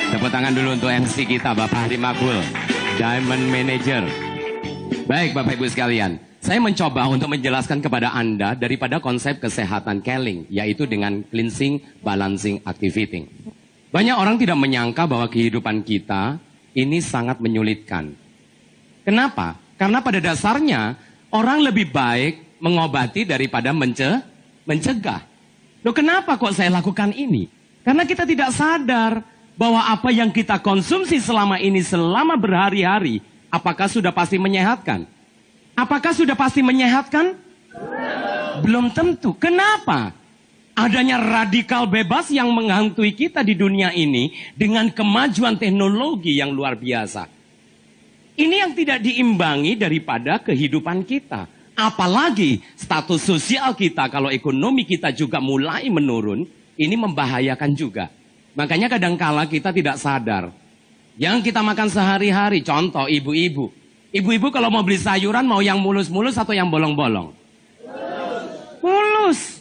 Tepuk tangan dulu untuk MC kita, Bapak Hadi Makbul, Diamond Manager. Baik, Bapak Ibu sekalian, saya mencoba untuk menjelaskan kepada Anda daripada konsep kesehatan Keling, yaitu dengan cleansing, balancing, activating. Banyak orang tidak menyangka bahwa kehidupan kita ini sangat menyulitkan. Kenapa? Karena pada dasarnya orang lebih baik mengobati daripada mencegah. Loh, kenapa kok saya lakukan ini? Karena kita tidak sadar bahwa apa yang kita konsumsi selama ini, selama berhari-hari, apakah sudah pasti menyehatkan? Apakah sudah pasti menyehatkan? Belum tentu. Kenapa? Adanya radikal bebas yang menghantui kita di dunia ini dengan kemajuan teknologi yang luar biasa. Ini yang tidak diimbangi daripada kehidupan kita. Apalagi status sosial kita, kalau ekonomi kita juga mulai menurun, ini membahayakan juga. Makanya kadangkala kita tidak sadar. Yang kita makan sehari-hari, contoh ibu-ibu. Ibu-ibu kalau mau beli sayuran mau yang mulus-mulus atau yang bolong-bolong? Mulus.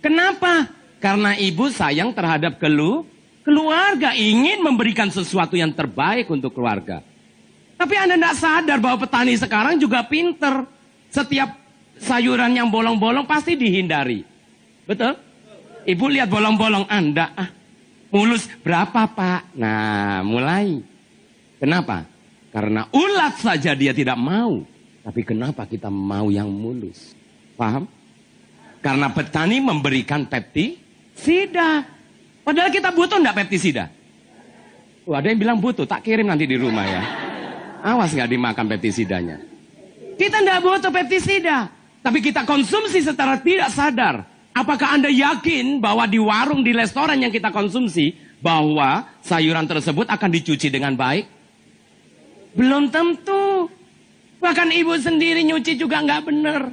Kenapa? Karena ibu sayang terhadap keluarga, ingin memberikan sesuatu yang terbaik untuk keluarga. Tapi Anda tidak sadar bahwa petani sekarang juga pinter. Setiap sayuran yang bolong-bolong pasti dihindari. Betul? Ibu lihat bolong-bolong Anda, mulus berapa Pak? Nah, mulai. Kenapa? Karena ulat saja dia tidak mau. Tapi kenapa kita mau yang mulus? Paham? Karena petani memberikan pestisida. Padahal kita butuh enggak pestisida? Ada yang bilang butuh, tak kirim nanti di rumah ya. Awas nggak dimakan pestisidanya. Kita enggak butuh pestisida. Tapi kita konsumsi secara tidak sadar. Apakah Anda yakin bahwa di warung, di restoran yang kita konsumsi, bahwa sayuran tersebut akan dicuci dengan baik? Belum tentu. Bahkan ibu sendiri nyuci juga nggak benar.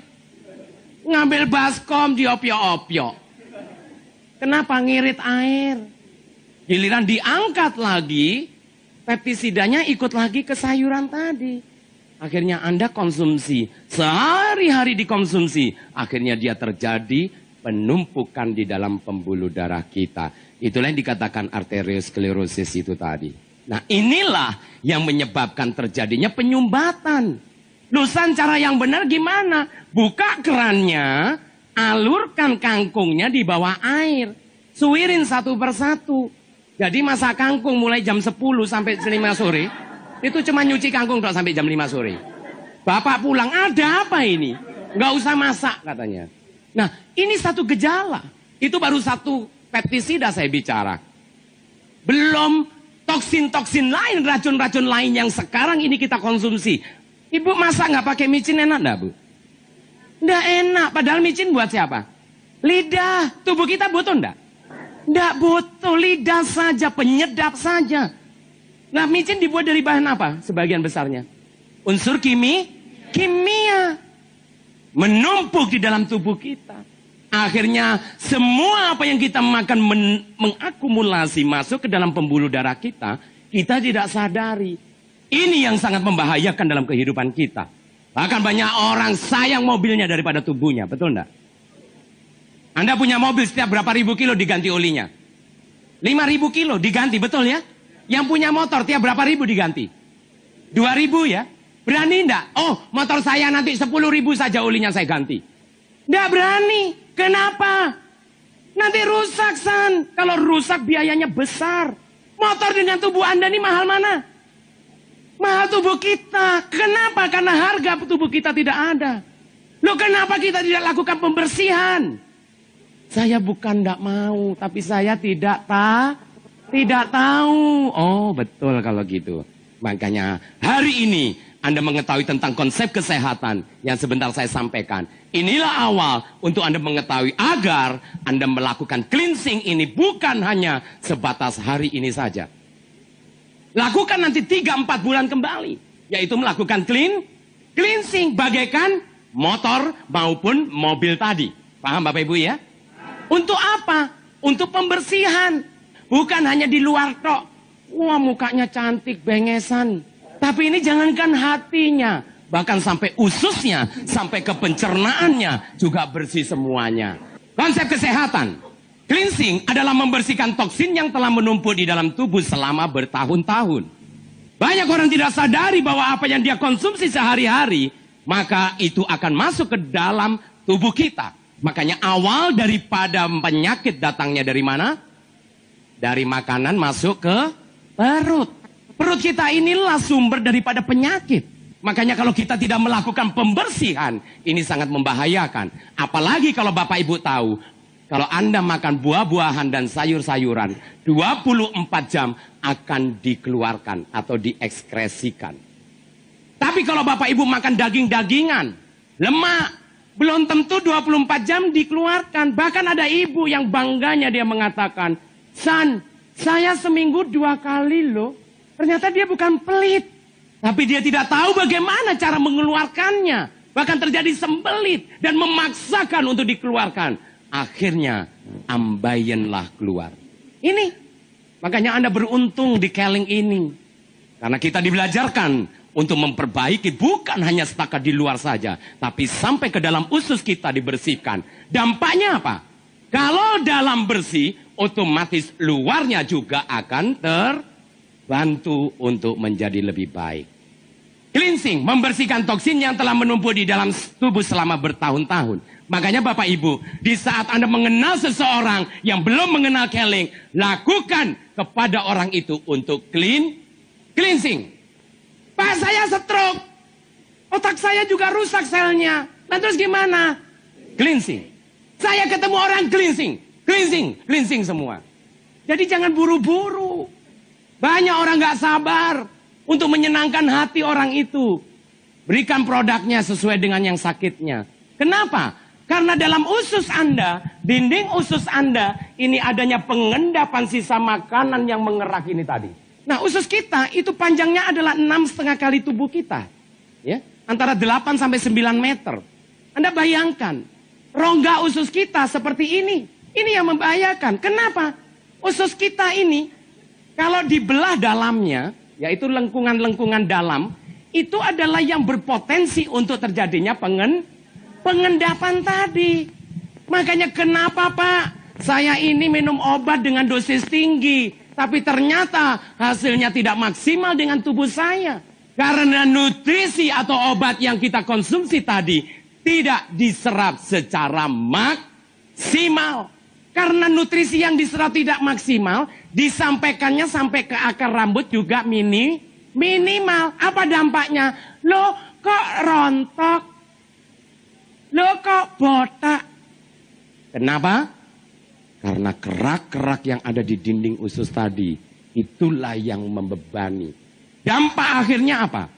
Ngambil baskom diopyo-opyo. Kenapa? Ngirit air. Giliran diangkat lagi, pestisidanya ikut lagi ke sayuran tadi. Akhirnya Anda konsumsi, sehari-hari dikonsumsi. Akhirnya dia terjadi penumpukan di dalam pembuluh darah kita. Itulah yang dikatakan arteriosklerosis itu tadi. Nah, inilah yang menyebabkan terjadinya penyumbatan. Lusan cara yang benar gimana? Buka kerannya, alurkan kangkungnya di bawah air. Suwirin satu persatu. Jadi masak kangkung mulai jam 10 sampai 5 sore. Itu cuma nyuci kangkung sampai jam 5 sore. Bapak pulang, ada apa ini? Nggak usah masak katanya. Nah, ini satu gejala. Itu baru satu pestisida saya bicara. Belum toksin-toksin lain, racun-racun lain yang sekarang ini kita konsumsi. Ibu masak nggak pakai micin enak nggak, Bu? Nggak enak. Padahal micin buat siapa? Lidah. Tubuh kita butuh nggak? Nggak butuh. Lidah saja, penyedap saja. Nah, micin dibuat dari bahan apa? Sebagian besarnya. Unsur kimia. Menumpuk di dalam tubuh kita. Akhirnya semua apa yang kita makan mengakumulasi masuk ke dalam pembuluh darah kita. Kita tidak sadari. Ini yang sangat membahayakan dalam kehidupan kita. Bahkan banyak orang sayang mobilnya daripada tubuhnya. Betul enggak? Anda punya mobil, setiap berapa ribu kilo diganti olinya? 5.000 kilo diganti, betul ya? Yang punya motor tiap berapa ribu diganti? 2.000 ya? Berani enggak? Oh, motor saya nanti 10.000 saja olinya saya ganti. Enggak berani. Kenapa? Nanti rusak, San. Kalau rusak biayanya besar. Motor dengan tubuh Anda ini mahal mana? Mahal tubuh kita. Kenapa? Karena harga tubuh kita tidak ada. Loh, kenapa kita tidak lakukan pembersihan? Saya bukan tidak mau, tapi saya tidak tahu. Oh, betul kalau gitu. Makanya hari ini Anda mengetahui tentang konsep kesehatan yang sebentar saya sampaikan. Inilah awal untuk Anda mengetahui agar Anda melakukan cleansing ini bukan hanya sebatas hari ini saja. Lakukan nanti 3-4 bulan kembali. Yaitu melakukan cleansing bagaikan motor maupun mobil tadi. Paham Bapak Ibu ya? Untuk apa? Untuk pembersihan. Bukan hanya di luar tok. Wah, mukanya cantik, bengesan. Tapi ini jangankan hatinya. Bahkan sampai ususnya, sampai ke pencernaannya juga bersih semuanya. Konsep kesehatan. Cleansing adalah membersihkan toksin yang telah menumpuk di dalam tubuh selama bertahun-tahun. Banyak orang tidak sadari bahwa apa yang dia konsumsi sehari-hari, maka itu akan masuk ke dalam tubuh kita. Makanya awal daripada penyakit datangnya dari mana? Dari makanan masuk ke perut. Perut kita inilah sumber daripada penyakit. Makanya kalau kita tidak melakukan pembersihan, ini sangat membahayakan. Apalagi kalau Bapak Ibu tahu, kalau Anda makan buah-buahan dan sayur-sayuran, 24 jam akan dikeluarkan atau diekskresikan. Tapi kalau Bapak Ibu makan daging-dagingan, lemak, belum tentu 24 jam dikeluarkan. Bahkan ada ibu yang bangganya dia mengatakan, "San, saya seminggu 2 kali loh." Ternyata dia bukan pelit. Tapi dia tidak tahu bagaimana cara mengeluarkannya. Bahkan terjadi sembelit dan memaksakan untuk dikeluarkan. Akhirnya ambayenlah keluar. Ini. Makanya Anda beruntung di Keling ini. Karena kita dibelajarkan untuk memperbaiki bukan hanya setakat di luar saja. Tapi sampai ke dalam usus kita dibersihkan. Dampaknya apa? Kalau dalam bersih, otomatis luarnya juga akan terbantu untuk menjadi lebih baik. Cleansing, membersihkan toksin yang telah menumpuk di dalam tubuh selama bertahun-tahun. Makanya Bapak Ibu, di saat Anda mengenal seseorang yang belum mengenal Keling, lakukan kepada orang itu untuk cleansing. Pak, saya stroke. Otak saya juga rusak selnya. Nah terus gimana? Cleansing. Saya ketemu orang cleansing semua. Jadi jangan buru-buru. Banyak orang gak sabar untuk menyenangkan hati orang itu. Berikan produknya sesuai dengan yang sakitnya. Kenapa? Karena dalam usus Anda, dinding usus Anda, ini adanya pengendapan sisa makanan yang mengerak ini tadi. Nah usus kita itu panjangnya adalah 6,5 kali tubuh kita. Ya, antara 8 sampai 9 meter. Anda bayangkan, rongga usus kita seperti ini. Ini yang membahayakan. Kenapa? Usus kita ini, kalau dibelah dalamnya, yaitu lengkungan-lengkungan dalam, itu adalah yang berpotensi untuk terjadinya pengendapan tadi. Makanya kenapa Pak, saya ini minum obat dengan dosis tinggi, tapi ternyata hasilnya tidak maksimal dengan tubuh saya. Karena nutrisi atau obat yang kita konsumsi tadi tidak diserap secara maksimal. Karena nutrisi yang diserap tidak maksimal, disampaikannya sampai ke akar rambut juga minimal. Apa dampaknya? Loh kok rontok? Loh kok botak? Kenapa? Karena kerak-kerak yang ada di dinding usus tadi, itulah yang membebani. Dampak akhirnya apa?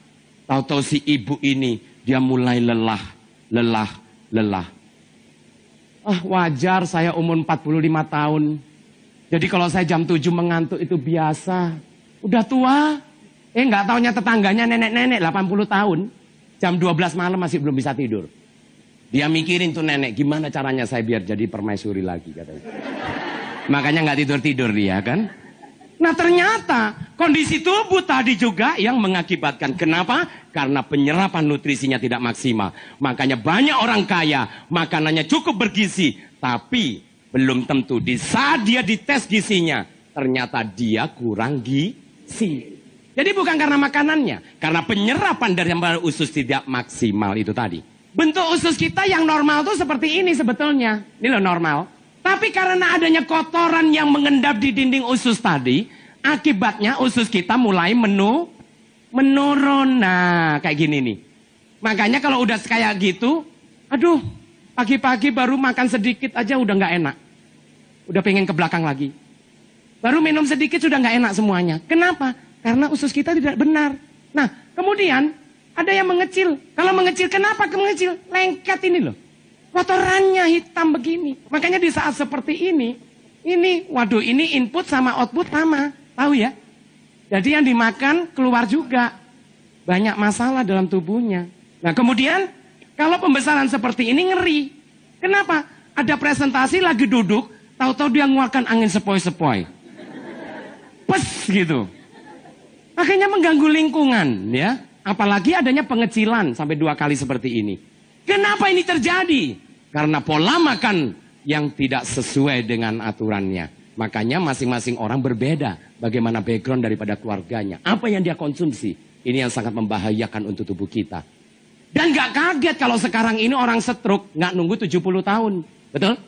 Tahu-tahu si ibu ini, dia mulai lelah. Wajar saya umur 45 tahun. Jadi kalau saya jam 7 mengantuk itu biasa. Udah tua. Nggak taunya tetangganya nenek-nenek 80 tahun. Jam 12 malam masih belum bisa tidur. Dia mikirin tuh nenek, gimana caranya saya biar jadi permaisuri lagi katanya. Makanya nggak tidur-tidur dia kan. Nah ternyata kondisi tubuh tadi juga yang mengakibatkan. Kenapa? Karena penyerapan nutrisinya tidak maksimal. Makanya banyak orang kaya makanannya cukup bergizi, tapi belum tentu di saat dia dites gizinya ternyata dia kurang gizi. Jadi bukan karena makanannya, karena penyerapan dari usus tidak maksimal itu tadi. Bentuk usus kita yang normal tuh seperti ini sebetulnya. Ini loh normal. Tapi karena adanya kotoran yang mengendap di dinding usus tadi, akibatnya usus kita mulai menurun. Nah, kayak gini nih. Makanya kalau udah kayak gitu, aduh, pagi-pagi baru makan sedikit aja udah nggak enak. Udah pengen ke belakang lagi. Baru minum sedikit sudah nggak enak semuanya. Kenapa? Karena usus kita tidak benar. Nah, kemudian ada yang mengecil. Kalau mengecil, kenapa mengecil? Lengket ini loh. Kotorannya hitam begini. Makanya di saat seperti ini, waduh, ini input sama output sama. Tahu ya? Jadi yang dimakan keluar juga. Banyak masalah dalam tubuhnya. Nah kemudian, kalau pembesaran seperti ini ngeri. Kenapa? Ada presentasi lagi duduk, tahu-tahu dia ngeluarkan angin sepoi-sepoi. Pes gitu. Akhirnya mengganggu lingkungan ya. Apalagi adanya pengecilan sampai 2 kali seperti ini. Kenapa ini terjadi? Karena pola makan yang tidak sesuai dengan aturannya. Makanya masing-masing orang berbeda bagaimana background daripada keluarganya. Apa yang dia konsumsi, ini yang sangat membahayakan untuk tubuh kita. Dan gak kaget kalau sekarang ini orang stroke gak nunggu 70 tahun. Betul?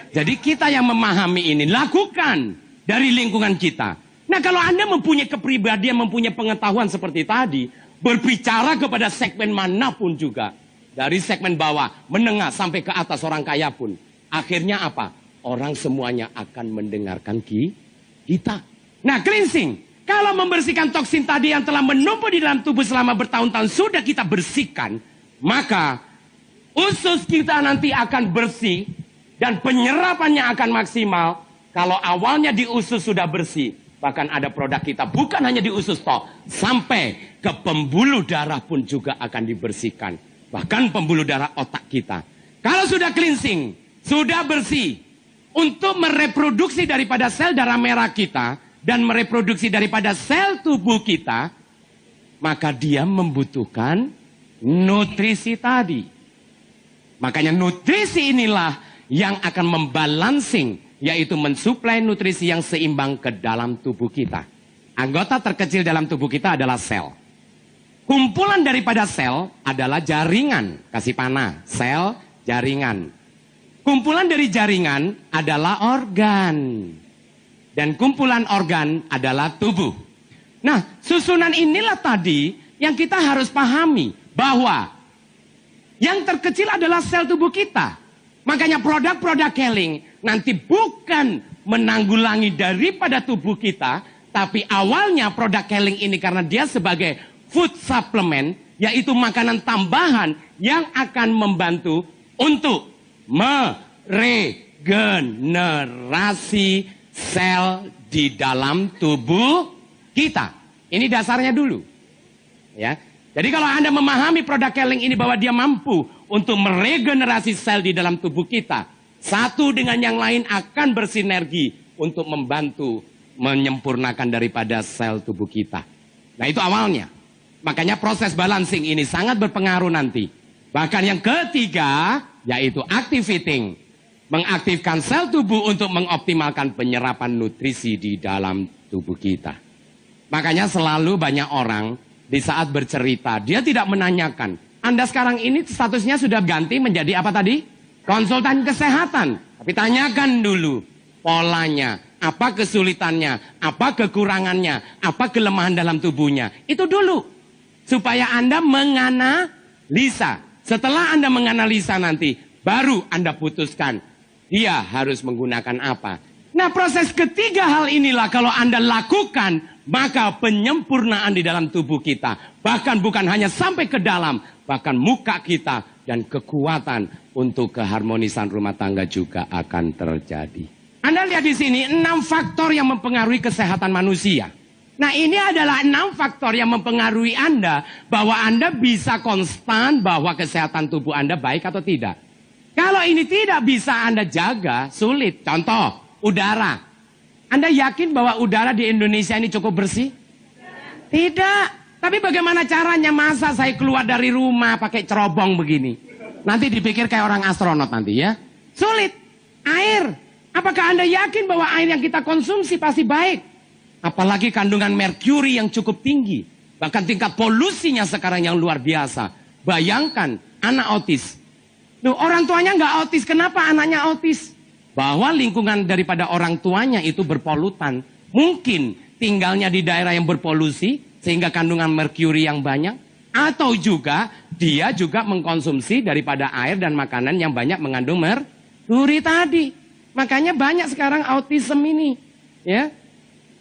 Jadi kita yang memahami ini, lakukan dari lingkungan kita. Nah kalau Anda mempunyai kepribadian, mempunyai pengetahuan seperti tadi, berbicara kepada segmen manapun juga. Dari segmen bawah, menengah, sampai ke atas orang kaya pun. Akhirnya apa? Orang semuanya akan mendengarkan kita. Nah, cleansing. Kalau membersihkan toksin tadi yang telah menumpuk di dalam tubuh selama bertahun-tahun sudah kita bersihkan, maka usus kita nanti akan bersih dan penyerapannya akan maksimal. Kalau awalnya di usus sudah bersih, bahkan ada produk kita bukan hanya di usus toh, sampai ke pembuluh darah pun juga akan dibersihkan. Bahkan pembuluh darah otak kita. Kalau sudah cleansing, sudah bersih, untuk mereproduksi daripada sel darah merah kita dan mereproduksi daripada sel tubuh kita, maka dia membutuhkan nutrisi tadi. Makanya nutrisi inilah yang akan membalancing, yaitu mensuplai nutrisi yang seimbang ke dalam tubuh kita. Anggota terkecil dalam tubuh kita adalah sel. Kumpulan daripada sel adalah jaringan, kasih panah, sel, jaringan. Kumpulan dari jaringan adalah organ. Dan kumpulan organ adalah tubuh. Nah, susunan inilah tadi yang kita harus pahami. Bahwa yang terkecil adalah sel tubuh kita. Makanya produk-produk Keling nanti bukan menanggulangi daripada tubuh kita. Tapi awalnya produk Keling ini karena dia sebagai food supplement, yaitu makanan tambahan yang akan membantu untuk meregenerasi sel di dalam tubuh kita. Ini dasarnya dulu. Ya. Jadi kalau Anda memahami produk Keling ini bahwa dia mampu untuk meregenerasi sel di dalam tubuh kita, satu dengan yang lain akan bersinergi untuk membantu menyempurnakan daripada sel tubuh kita. Nah itu awalnya. Makanya proses balancing ini sangat berpengaruh nanti. Bahkan yang ketiga, yaitu activating. Mengaktifkan sel tubuh untuk mengoptimalkan penyerapan nutrisi di dalam tubuh kita. Makanya selalu banyak orang di saat bercerita, dia tidak menanyakan, Anda sekarang ini statusnya sudah ganti menjadi apa tadi? Konsultan kesehatan. Tapi tanyakan dulu polanya, apa kesulitannya, apa kekurangannya, apa kelemahan dalam tubuhnya. Itu dulu. Supaya Anda menganalisa. Setelah Anda menganalisa nanti, baru Anda putuskan, dia harus menggunakan apa. Nah proses ketiga hal inilah kalau Anda lakukan, maka penyempurnaan di dalam tubuh kita. Bahkan bukan hanya sampai ke dalam, bahkan muka kita dan kekuatan untuk keharmonisan rumah tangga juga akan terjadi. Anda lihat di sini 6 faktor yang mempengaruhi kesehatan manusia. Nah ini adalah 6 faktor yang mempengaruhi Anda bahwa Anda bisa konstan bahwa kesehatan tubuh Anda baik atau tidak. Kalau ini tidak bisa Anda jaga, sulit. Contoh, udara. Anda yakin bahwa udara di Indonesia ini cukup bersih? Tidak. Tapi bagaimana caranya? Masa saya keluar dari rumah pakai cerobong begini? Nanti dipikir kayak orang astronot nanti ya. Sulit. Air. Apakah Anda yakin bahwa air yang kita konsumsi pasti baik? Apalagi kandungan merkuri yang cukup tinggi. Bahkan tingkat polusinya sekarang yang luar biasa. Bayangkan anak autis. Loh, orang tuanya nggak autis, kenapa anaknya autis? Bahwa lingkungan daripada orang tuanya itu berpolutan. Mungkin tinggalnya di daerah yang berpolusi, sehingga kandungan merkuri yang banyak. Atau juga dia juga mengkonsumsi daripada air dan makanan yang banyak mengandung merkuri tadi. Makanya banyak sekarang autism ini. Ya.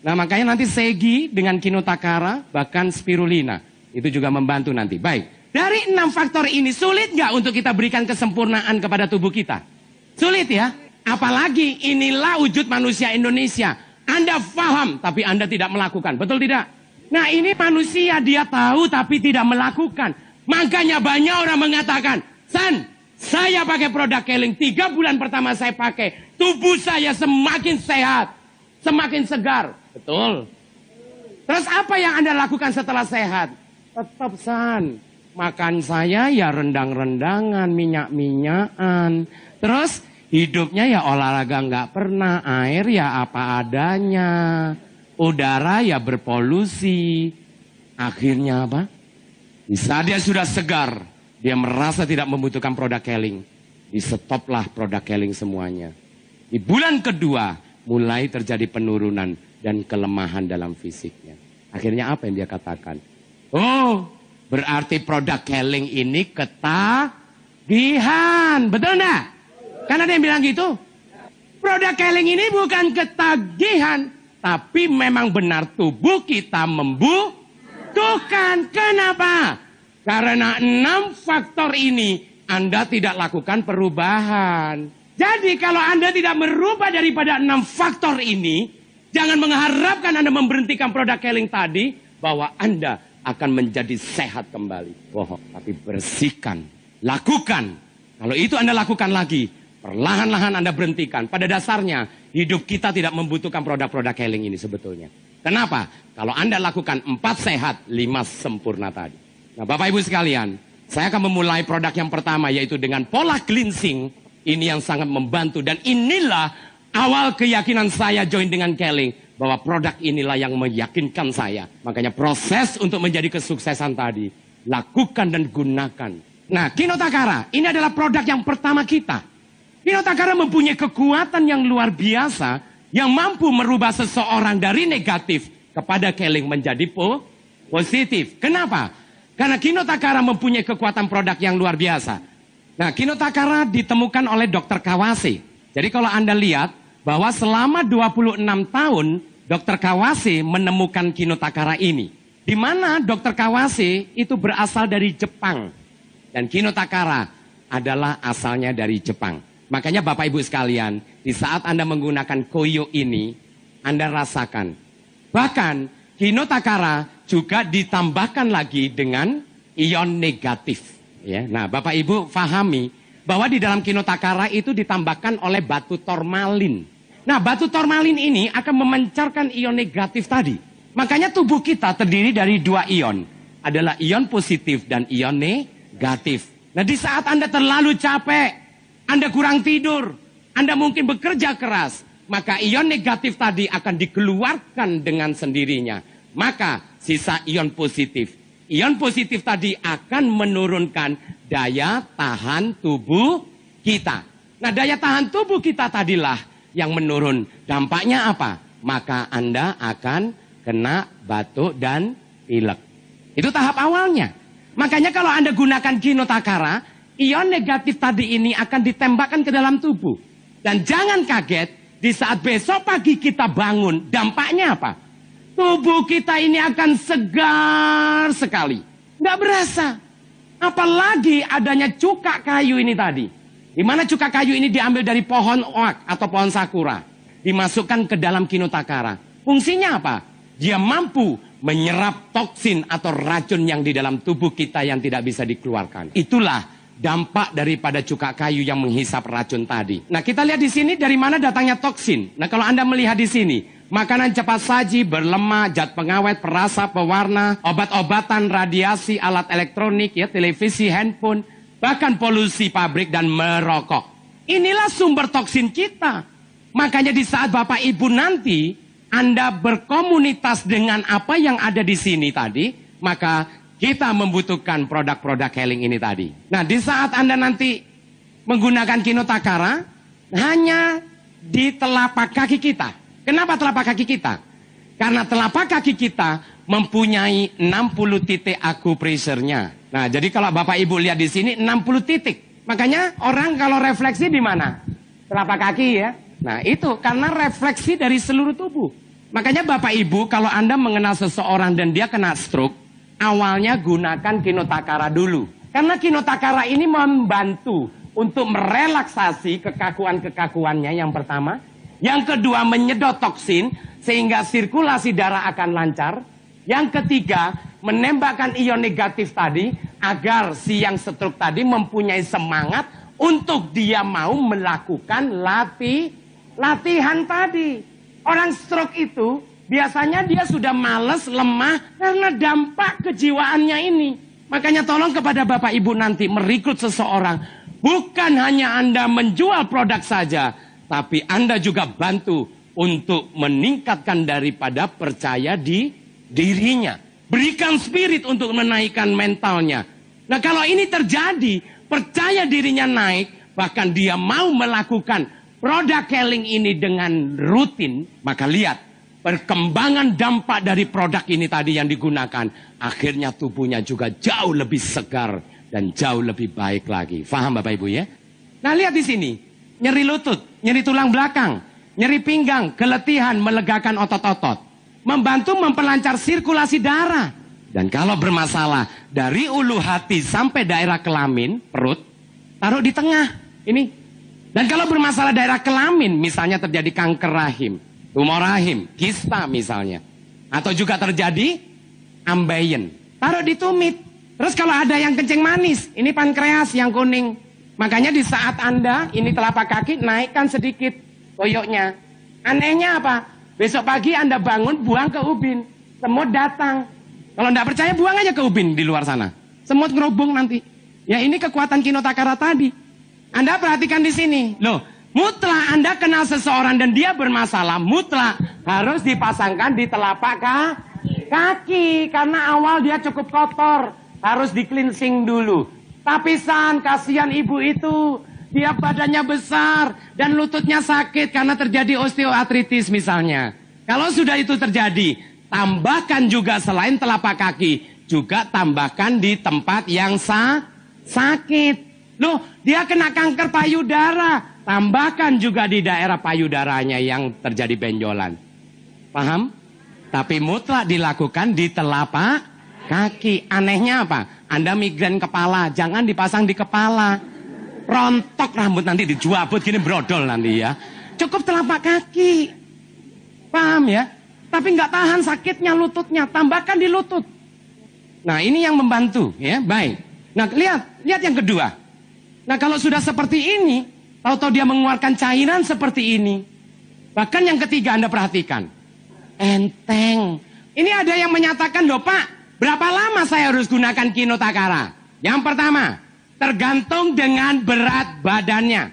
Nah makanya nanti segi dengan kinotakara, bahkan spirulina. Itu juga membantu nanti. Baik, dari 6 faktor ini sulit nggak untuk kita berikan kesempurnaan kepada tubuh kita? Sulit ya? Apalagi inilah wujud manusia Indonesia. Anda paham tapi Anda tidak melakukan, betul tidak? Nah ini manusia dia tahu tapi tidak melakukan. Makanya banyak orang mengatakan, San, saya pakai produk Keling, 3 bulan pertama saya pakai, tubuh saya semakin sehat, semakin segar. Betul. Terus apa yang Anda lakukan setelah sehat? Tetap San, makan saya ya rendang-rendangan, minyak-minyakan. Terus Hidupnya ya olahraga nggak pernah, air ya apa adanya, udara ya berpolusi. Akhirnya apa? Di saat dia sudah segar, dia merasa tidak membutuhkan produk Keling. Di stoplah produk Keling semuanya. Di bulan kedua mulai terjadi penurunan dan kelemahan dalam fisiknya. Akhirnya apa yang dia katakan? Oh, berarti produk Keling ini ketagihan. Betul enggak? Kan ada yang bilang gitu. Produk Keling ini bukan ketagihan, tapi memang benar tubuh kita membutuhkan. Kenapa? Karena 6 faktor ini Anda tidak lakukan perubahan. Jadi kalau Anda tidak merubah daripada 6 faktor ini, jangan mengharapkan Anda memberhentikan produk Keling tadi, bahwa Anda akan menjadi sehat kembali. Bohong, tapi bersihkan, lakukan. Kalau itu Anda lakukan lagi, perlahan-lahan Anda berhentikan. Pada dasarnya, hidup kita tidak membutuhkan produk-produk Keling ini sebetulnya. Kenapa? Kalau Anda lakukan 4 sehat, 5 sempurna tadi. Nah, Bapak Ibu sekalian, saya akan memulai produk yang pertama, yaitu dengan pola cleansing. Ini yang sangat membantu, dan inilah awal keyakinan saya join dengan Keling, bahwa produk inilah yang meyakinkan saya. Makanya proses untuk menjadi kesuksesan tadi, lakukan dan gunakan. Nah, Kinotakara, ini adalah produk yang pertama kita. Kinotakara mempunyai kekuatan yang luar biasa, yang mampu merubah seseorang dari negatif kepada Keling menjadi positif. Kenapa? Karena Kinotakara mempunyai kekuatan produk yang luar biasa. Nah, Kinotakara ditemukan oleh Dr. Kawase. Jadi kalau Anda lihat bahwa selama 26 tahun Dr. Kawase menemukan Kinotakara ini. Di mana Dr. Kawase itu berasal dari Jepang. Dan Kinotakara adalah asalnya dari Jepang. Makanya Bapak Ibu sekalian, di saat Anda menggunakan Koyo ini, Anda rasakan. Bahkan Kinotakara juga ditambahkan lagi dengan ion negatif. Ya, nah, Bapak Ibu pahami bahwa di dalam Kinotakara itu ditambahkan oleh batu tormalin. Nah, batu tormalin ini akan memancarkan ion negatif tadi. Makanya tubuh kita terdiri dari 2 ion. Adalah ion positif dan ion negatif. Nah, di saat Anda terlalu capek, Anda kurang tidur, Anda mungkin bekerja keras, maka ion negatif tadi akan dikeluarkan dengan sendirinya. Maka sisa ion positif. Ion positif tadi akan menurunkan daya tahan tubuh kita. Nah, daya tahan tubuh kita tadilah yang menurun. Dampaknya apa? Maka Anda akan kena batuk dan pilek. Itu tahap awalnya. Makanya kalau Anda gunakan Kinotakara, ion negatif tadi ini akan ditembakkan ke dalam tubuh. Dan jangan kaget, di saat besok pagi kita bangun, dampaknya apa? Tubuh kita ini akan segar sekali. Nggak berasa. Apalagi adanya cuka kayu ini tadi. Di mana cuka kayu ini diambil dari pohon oak atau pohon sakura. Dimasukkan ke dalam Kinotakara. Fungsinya apa? Dia mampu menyerap toksin atau racun yang di dalam tubuh kita yang tidak bisa dikeluarkan. Itulah dampak daripada cuka kayu yang menghisap racun tadi. Nah, kita lihat di sini dari mana datangnya toksin. Nah, kalau Anda melihat di sini, makanan cepat saji, berlemak, zat pengawet, perasa, pewarna, obat-obatan, radiasi, alat elektronik, ya, televisi, handphone, bahkan polusi pabrik dan merokok. Inilah sumber toksin kita. Makanya di saat Bapak Ibu nanti Anda berkomunitas dengan apa yang ada di sini tadi, maka kita membutuhkan produk-produk Keling ini tadi. Nah, di saat Anda nanti menggunakan Kinotakara, hanya di telapak kaki kita. Kenapa telapak kaki kita? Karena telapak kaki kita mempunyai 60 titik akupressurnya. Nah, jadi kalau Bapak Ibu lihat di sini 60 titik. Makanya orang kalau refleksi di mana? Telapak kaki ya. Nah, itu karena refleksi dari seluruh tubuh. Makanya Bapak Ibu kalau Anda mengenal seseorang dan dia kena stroke, awalnya gunakan Kinotakara dulu. Karena Kinotakara ini membantu untuk merelaksasi kekakuan-kekakuannya yang pertama. Yang kedua, menyedot toksin sehingga sirkulasi darah akan lancar. Yang ketiga, menembakkan ion negatif tadi agar si yang stroke tadi mempunyai semangat untuk dia mau melakukan latihan tadi. Orang stroke itu biasanya dia sudah malas, lemah karena dampak kejiwaannya ini. Makanya tolong kepada Bapak Ibu nanti merekrut seseorang, bukan hanya Anda menjual produk saja, tapi Anda juga bantu untuk meningkatkan daripada percaya di dirinya. Berikan spirit untuk menaikkan mentalnya. Nah, kalau ini terjadi, percaya dirinya naik, bahkan dia mau melakukan product selling ini dengan rutin, maka lihat perkembangan dampak dari produk ini tadi yang digunakan, akhirnya tubuhnya juga jauh lebih segar dan jauh lebih baik lagi. Faham Bapak Ibu ya? Nah, lihat di sini, nyeri lutut, nyeri tulang belakang, nyeri pinggang, keletihan, melegakan otot-otot, membantu memperlancar sirkulasi darah. Dan kalau bermasalah dari ulu hati sampai daerah kelamin, perut, taruh di tengah. Ini. Dan kalau bermasalah daerah kelamin, misalnya terjadi kanker rahim, tumor rahim, kista misalnya. Atau juga terjadi ambeien. Taruh di tumit. Terus kalau ada yang kencing manis, ini pankreas yang kuning. Makanya di saat Anda, ini telapak kaki, naikkan sedikit koyoknya. Anehnya apa? Besok pagi Anda bangun, buang ke ubin. Semut datang. Kalau tidak percaya, buang aja ke ubin di luar sana. Semut ngerubung nanti. Ya ini kekuatan Kinotakara tadi. Anda perhatikan di sini. Loh, mutlak Anda kenal seseorang dan dia bermasalah, mutlak harus dipasangkan di telapak kaki. Karena awal dia cukup kotor, harus di cleansing dulu. Tapi kasihan ibu itu, dia badannya besar dan lututnya sakit karena terjadi osteoartritis misalnya. Kalau sudah itu terjadi, tambahkan juga selain telapak kaki, juga tambahkan di tempat yang sakit. Loh, dia kena kanker payudara. Tambahkan juga di daerah payudaranya yang terjadi benjolan. Paham? Tapi mutlak dilakukan di telapak kaki. Anehnya apa? Anda migrain kepala, jangan dipasang di kepala. Rontok rambut nanti dijuabut gini brodol nanti ya. Cukup telapak kaki. Paham ya? Tapi nggak tahan sakitnya lututnya, tambahkan di lutut. Nah, ini yang membantu ya, baik. Nah, lihat yang kedua. Nah, kalau sudah seperti ini, tahu-tahu dia mengeluarkan cairan seperti ini. Bahkan yang ketiga Anda perhatikan. Enteng. Ini ada yang menyatakan, loh Pak, berapa lama saya harus gunakan Kinotakara? Yang pertama, tergantung dengan berat badannya.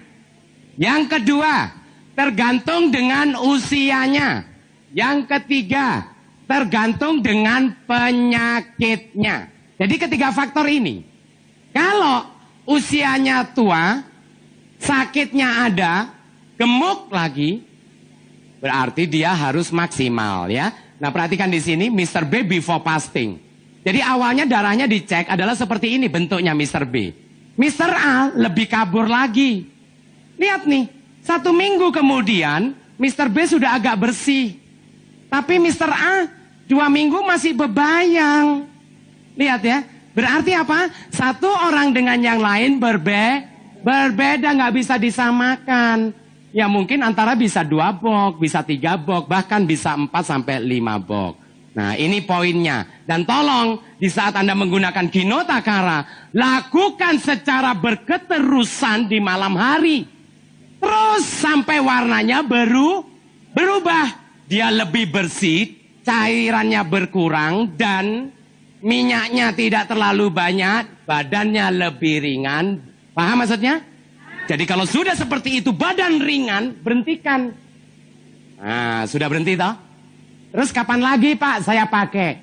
Yang kedua, tergantung dengan usianya. Yang ketiga, tergantung dengan penyakitnya. Jadi ketiga faktor ini. Kalau usianya tua, sakitnya ada, gemuk lagi, berarti dia harus maksimal ya. Nah, perhatikan di sini Mr. B before fasting. Jadi awalnya darahnya dicek adalah seperti ini bentuknya Mr. B. Mr. A lebih kabur lagi. Lihat nih, 1 minggu kemudian Mr. B sudah agak bersih. Tapi Mr. A 2 minggu masih bebayang. Lihat ya. Berarti apa? Satu orang dengan yang lain berbeda, nggak bisa disamakan. Ya mungkin antara bisa 2 box, bisa 3 box, bahkan bisa 4 sampai 5 box. Nah ini poinnya. Dan tolong di saat Anda menggunakan Kinotakara, lakukan secara berketerusan di malam hari. Terus sampai warnanya berubah. Dia lebih bersih, cairannya berkurang dan minyaknya tidak terlalu banyak, badannya lebih ringan. Paham maksudnya? Jadi kalau sudah seperti itu, badan ringan, berhentikan. Nah, sudah berhenti toh? Terus kapan lagi Pak saya pakai?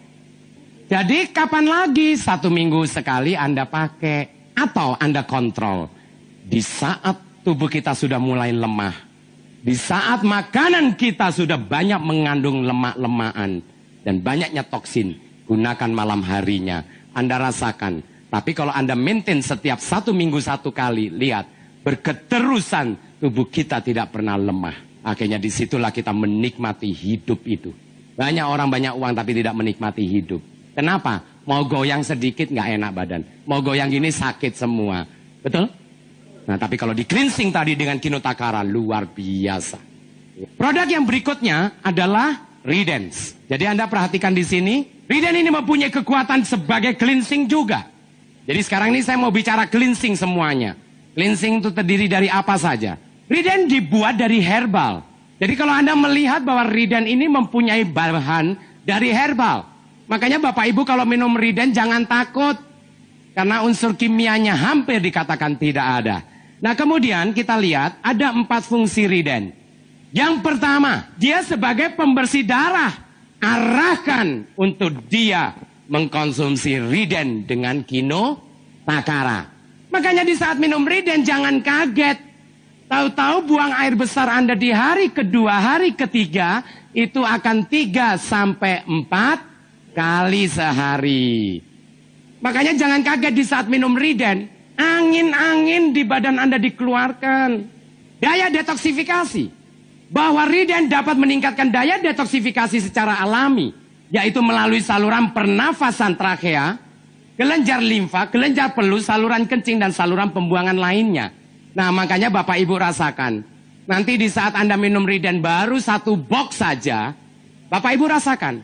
Jadi kapan lagi? 1 minggu sekali Anda pakai. Atau Anda kontrol. Di saat tubuh kita sudah mulai lemah. Di saat makanan kita sudah banyak mengandung lemak-lemakan. Dan banyaknya toksin. Gunakan malam harinya. Anda rasakan. Tapi kalau Anda maintain setiap 1 minggu 1 kali, lihat. Berketerusan tubuh kita tidak pernah lemah. Akhirnya disitulah kita menikmati hidup itu. Banyak orang banyak uang tapi tidak menikmati hidup. Kenapa? Mau goyang sedikit nggak enak badan. Mau goyang gini sakit semua. Betul? Nah tapi kalau di cleansing tadi dengan Kinotakara luar biasa. Produk yang berikutnya adalah Redens. Jadi Anda perhatikan di sini. Reden ini mempunyai kekuatan sebagai cleansing juga. Jadi sekarang ini saya mau bicara cleansing semuanya. Cleansing itu terdiri dari apa saja. Reden dibuat dari herbal. Jadi kalau Anda melihat bahwa Reden ini mempunyai bahan dari herbal. Makanya Bapak Ibu kalau minum Reden jangan takut. Karena unsur kimianya hampir dikatakan tidak ada. Nah kemudian kita lihat ada 4 fungsi Riden. Yang pertama, dia sebagai pembersih darah. Arahkan untuk dia mengkonsumsi Riden dengan Kinotakara. Makanya di saat minum Riden jangan kaget. Tahu-tahu buang air besar Anda di hari kedua, hari ketiga, itu akan 3 sampai 4 kali sehari. Makanya jangan kaget di saat minum Riden. Angin-angin di badan Anda dikeluarkan. Daya detoksifikasi. Bahwa Riden dapat meningkatkan daya detoksifikasi secara alami. Yaitu melalui saluran pernafasan trakea, kelenjar limfa, kelenjar pelus, saluran kencing, dan saluran pembuangan lainnya. Nah makanya Bapak Ibu rasakan. Nanti di saat Anda minum Riden baru 1 box saja. Bapak Ibu rasakan.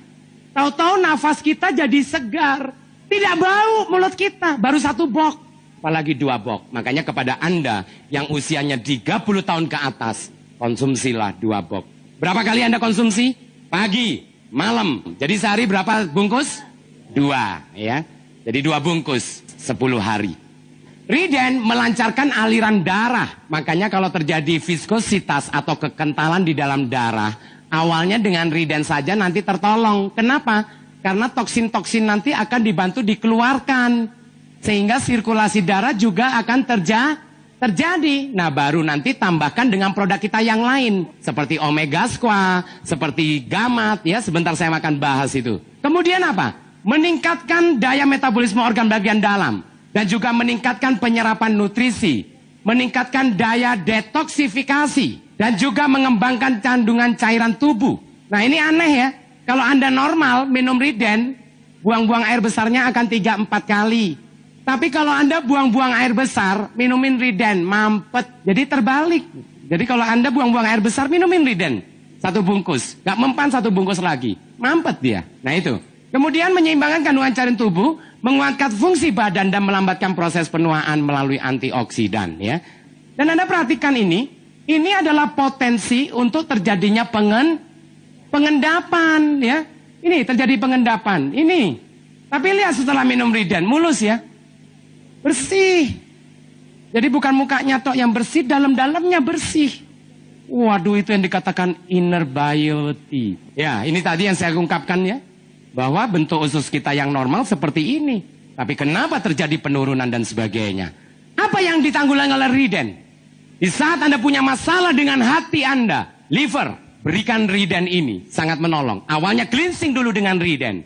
Tahu-tahu nafas kita jadi segar. Tidak bau mulut kita. Baru 1 box. Apalagi 2 box. Makanya kepada Anda yang usianya 30 tahun ke atas. Konsumsilah 2 box. Berapa kali Anda konsumsi? Pagi, malam. Jadi sehari berapa bungkus? 2 ya. Jadi 2 bungkus 10 hari. Riden melancarkan aliran darah. Makanya kalau terjadi viskositas atau kekentalan di dalam darah, awalnya dengan Riden saja nanti tertolong. Kenapa? Karena toksin-toksin nanti akan dibantu dikeluarkan. Sehingga sirkulasi darah juga akan terjadi. Nah baru nanti tambahkan dengan produk kita yang lain. Seperti omega squat, seperti gamat. Ya sebentar saya akan bahas itu. Kemudian apa? Meningkatkan daya metabolisme organ bagian dalam. Dan juga meningkatkan penyerapan nutrisi. Meningkatkan daya detoksifikasi. Dan juga mengembangkan kandungan cairan tubuh. Nah ini aneh ya. Kalau Anda normal minum Riden, buang-buang air besarnya akan 3-4 kali. Tapi kalau Anda buang-buang air besar, minumin Riden, mampet. Jadi terbalik. Jadi kalau Anda buang-buang air besar, minumin Riden. 1 bungkus. Gak mempan 1 bungkus lagi. Mampet dia. Nah itu. Kemudian menyeimbangkan kandungan cairan tubuh, menguatkan fungsi badan dan melambatkan proses penuaan melalui antioksidan. Ya. Dan Anda perhatikan ini adalah potensi untuk terjadinya pengendapan. Ya. Ini terjadi pengendapan. Ini. Tapi lihat setelah minum Riden, mulus ya. Bersih. Jadi bukan mukanya tok yang bersih, dalam-dalamnya bersih. Waduh, itu yang dikatakan inner beauty. Ya, ini tadi yang saya ungkapkan ya. Bahwa bentuk usus kita yang normal seperti ini. Tapi kenapa terjadi penurunan dan sebagainya? Apa yang ditanggulangi oleh Riden? Di saat Anda punya masalah dengan hati Anda, liver, berikan Riden ini. Sangat menolong. Awalnya cleansing dulu dengan Riden.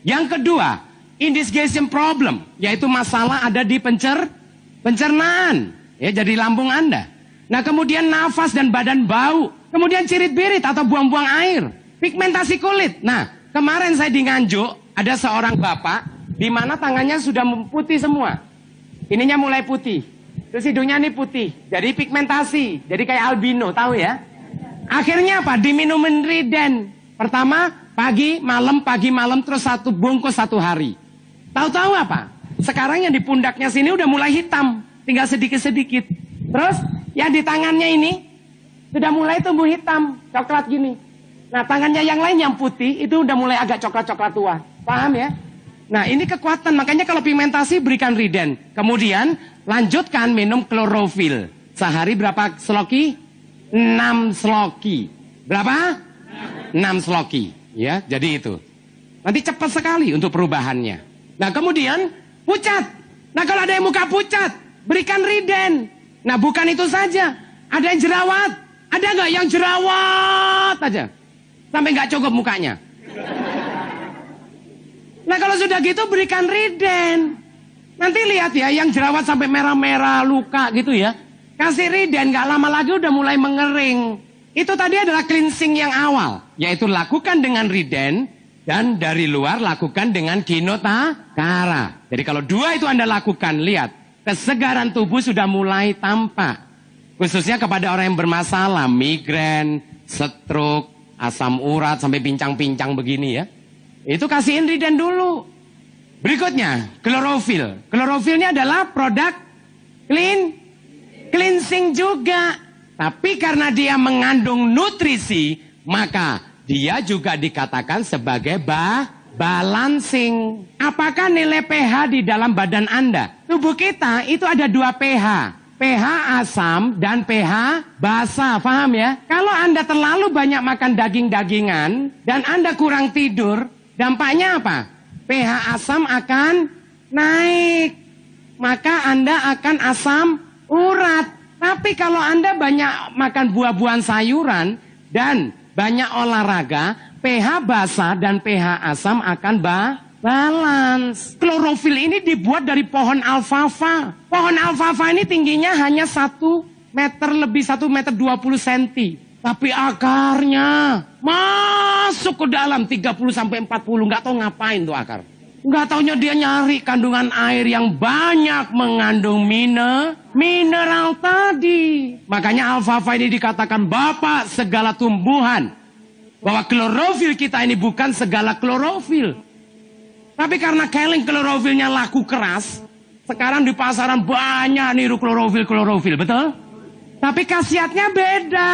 Yang kedua, indigestion problem, yaitu masalah ada di pencernaan, ya jadi lambung Anda. Nah kemudian nafas dan badan bau, kemudian cirit-birit atau buang-buang air, pigmentasi kulit. Nah kemarin saya di Nganjuk ada seorang bapak, di mana tangannya sudah putih semua, ininya mulai putih, terus hidungnya ini putih, jadi pigmentasi, jadi kayak albino, tahu ya? Akhirnya apa? Diminumin Riden, pertama pagi malam, terus 1 bungkus 1 hari. Tahu-tahu apa? Sekarang yang di pundaknya sini udah mulai hitam. Tinggal sedikit-sedikit. Terus yang di tangannya ini sudah mulai tumbuh hitam. Coklat gini. Nah tangannya yang lain yang putih itu udah mulai agak coklat-coklat tua. Paham ya? Nah ini kekuatan. Makanya kalau pigmentasi berikan Riden. Kemudian lanjutkan minum klorofil. Sehari berapa sloki? 6 sloki. Berapa? 6 sloki. Ya, jadi itu. Nanti cepat sekali untuk perubahannya. Nah kemudian pucat. Nah kalau ada yang muka pucat, berikan Riden. Nah bukan itu saja, ada yang jerawat. Ada nggak yang jerawat aja sampai nggak cukup mukanya? Nah kalau sudah gitu berikan Riden. Nanti lihat ya, yang jerawat sampai merah-merah luka gitu ya, kasih Riden, nggak lama lagi udah mulai mengering. Itu tadi adalah cleansing yang awal, yaitu lakukan dengan Riden. Dan dari luar lakukan dengan Kinotakara. Jadi kalau 2 itu Anda lakukan, lihat. Kesegaran tubuh sudah mulai tampak. Khususnya kepada orang yang bermasalah. Migrain, stroke, asam urat, sampai pincang-pincang begini ya. Itu kasihin Riden dulu. Berikutnya, klorofil. Klorofilnya adalah produk cleansing juga. Tapi karena dia mengandung nutrisi, maka dia juga dikatakan sebagai balancing. Apakah nilai pH di dalam badan Anda? Tubuh kita itu ada 2 pH. pH asam dan pH basa, paham ya? Kalau Anda terlalu banyak makan daging-dagingan dan Anda kurang tidur, dampaknya apa? pH asam akan naik, maka Anda akan asam urat. Tapi kalau Anda banyak makan buah-buahan sayuran dan banyak olahraga, pH basa dan pH asam akan balance. Klorofil ini dibuat dari pohon alfalfa. Pohon alfalfa ini tingginya hanya 1 meter lebih, 1 meter 20 cm. Tapi akarnya masuk ke dalam 30 sampai 40, nggak tahu ngapain tuh akar. Nggak taunya dia nyari kandungan air yang banyak mengandung mineral tadi. Makanya alfalfa ini dikatakan bapak segala tumbuhan. Bahwa klorofil kita ini bukan segala klorofil. Tapi karena keling klorofilnya laku keras, sekarang di pasaran banyak niru klorofil, betul? Tapi khasiatnya beda.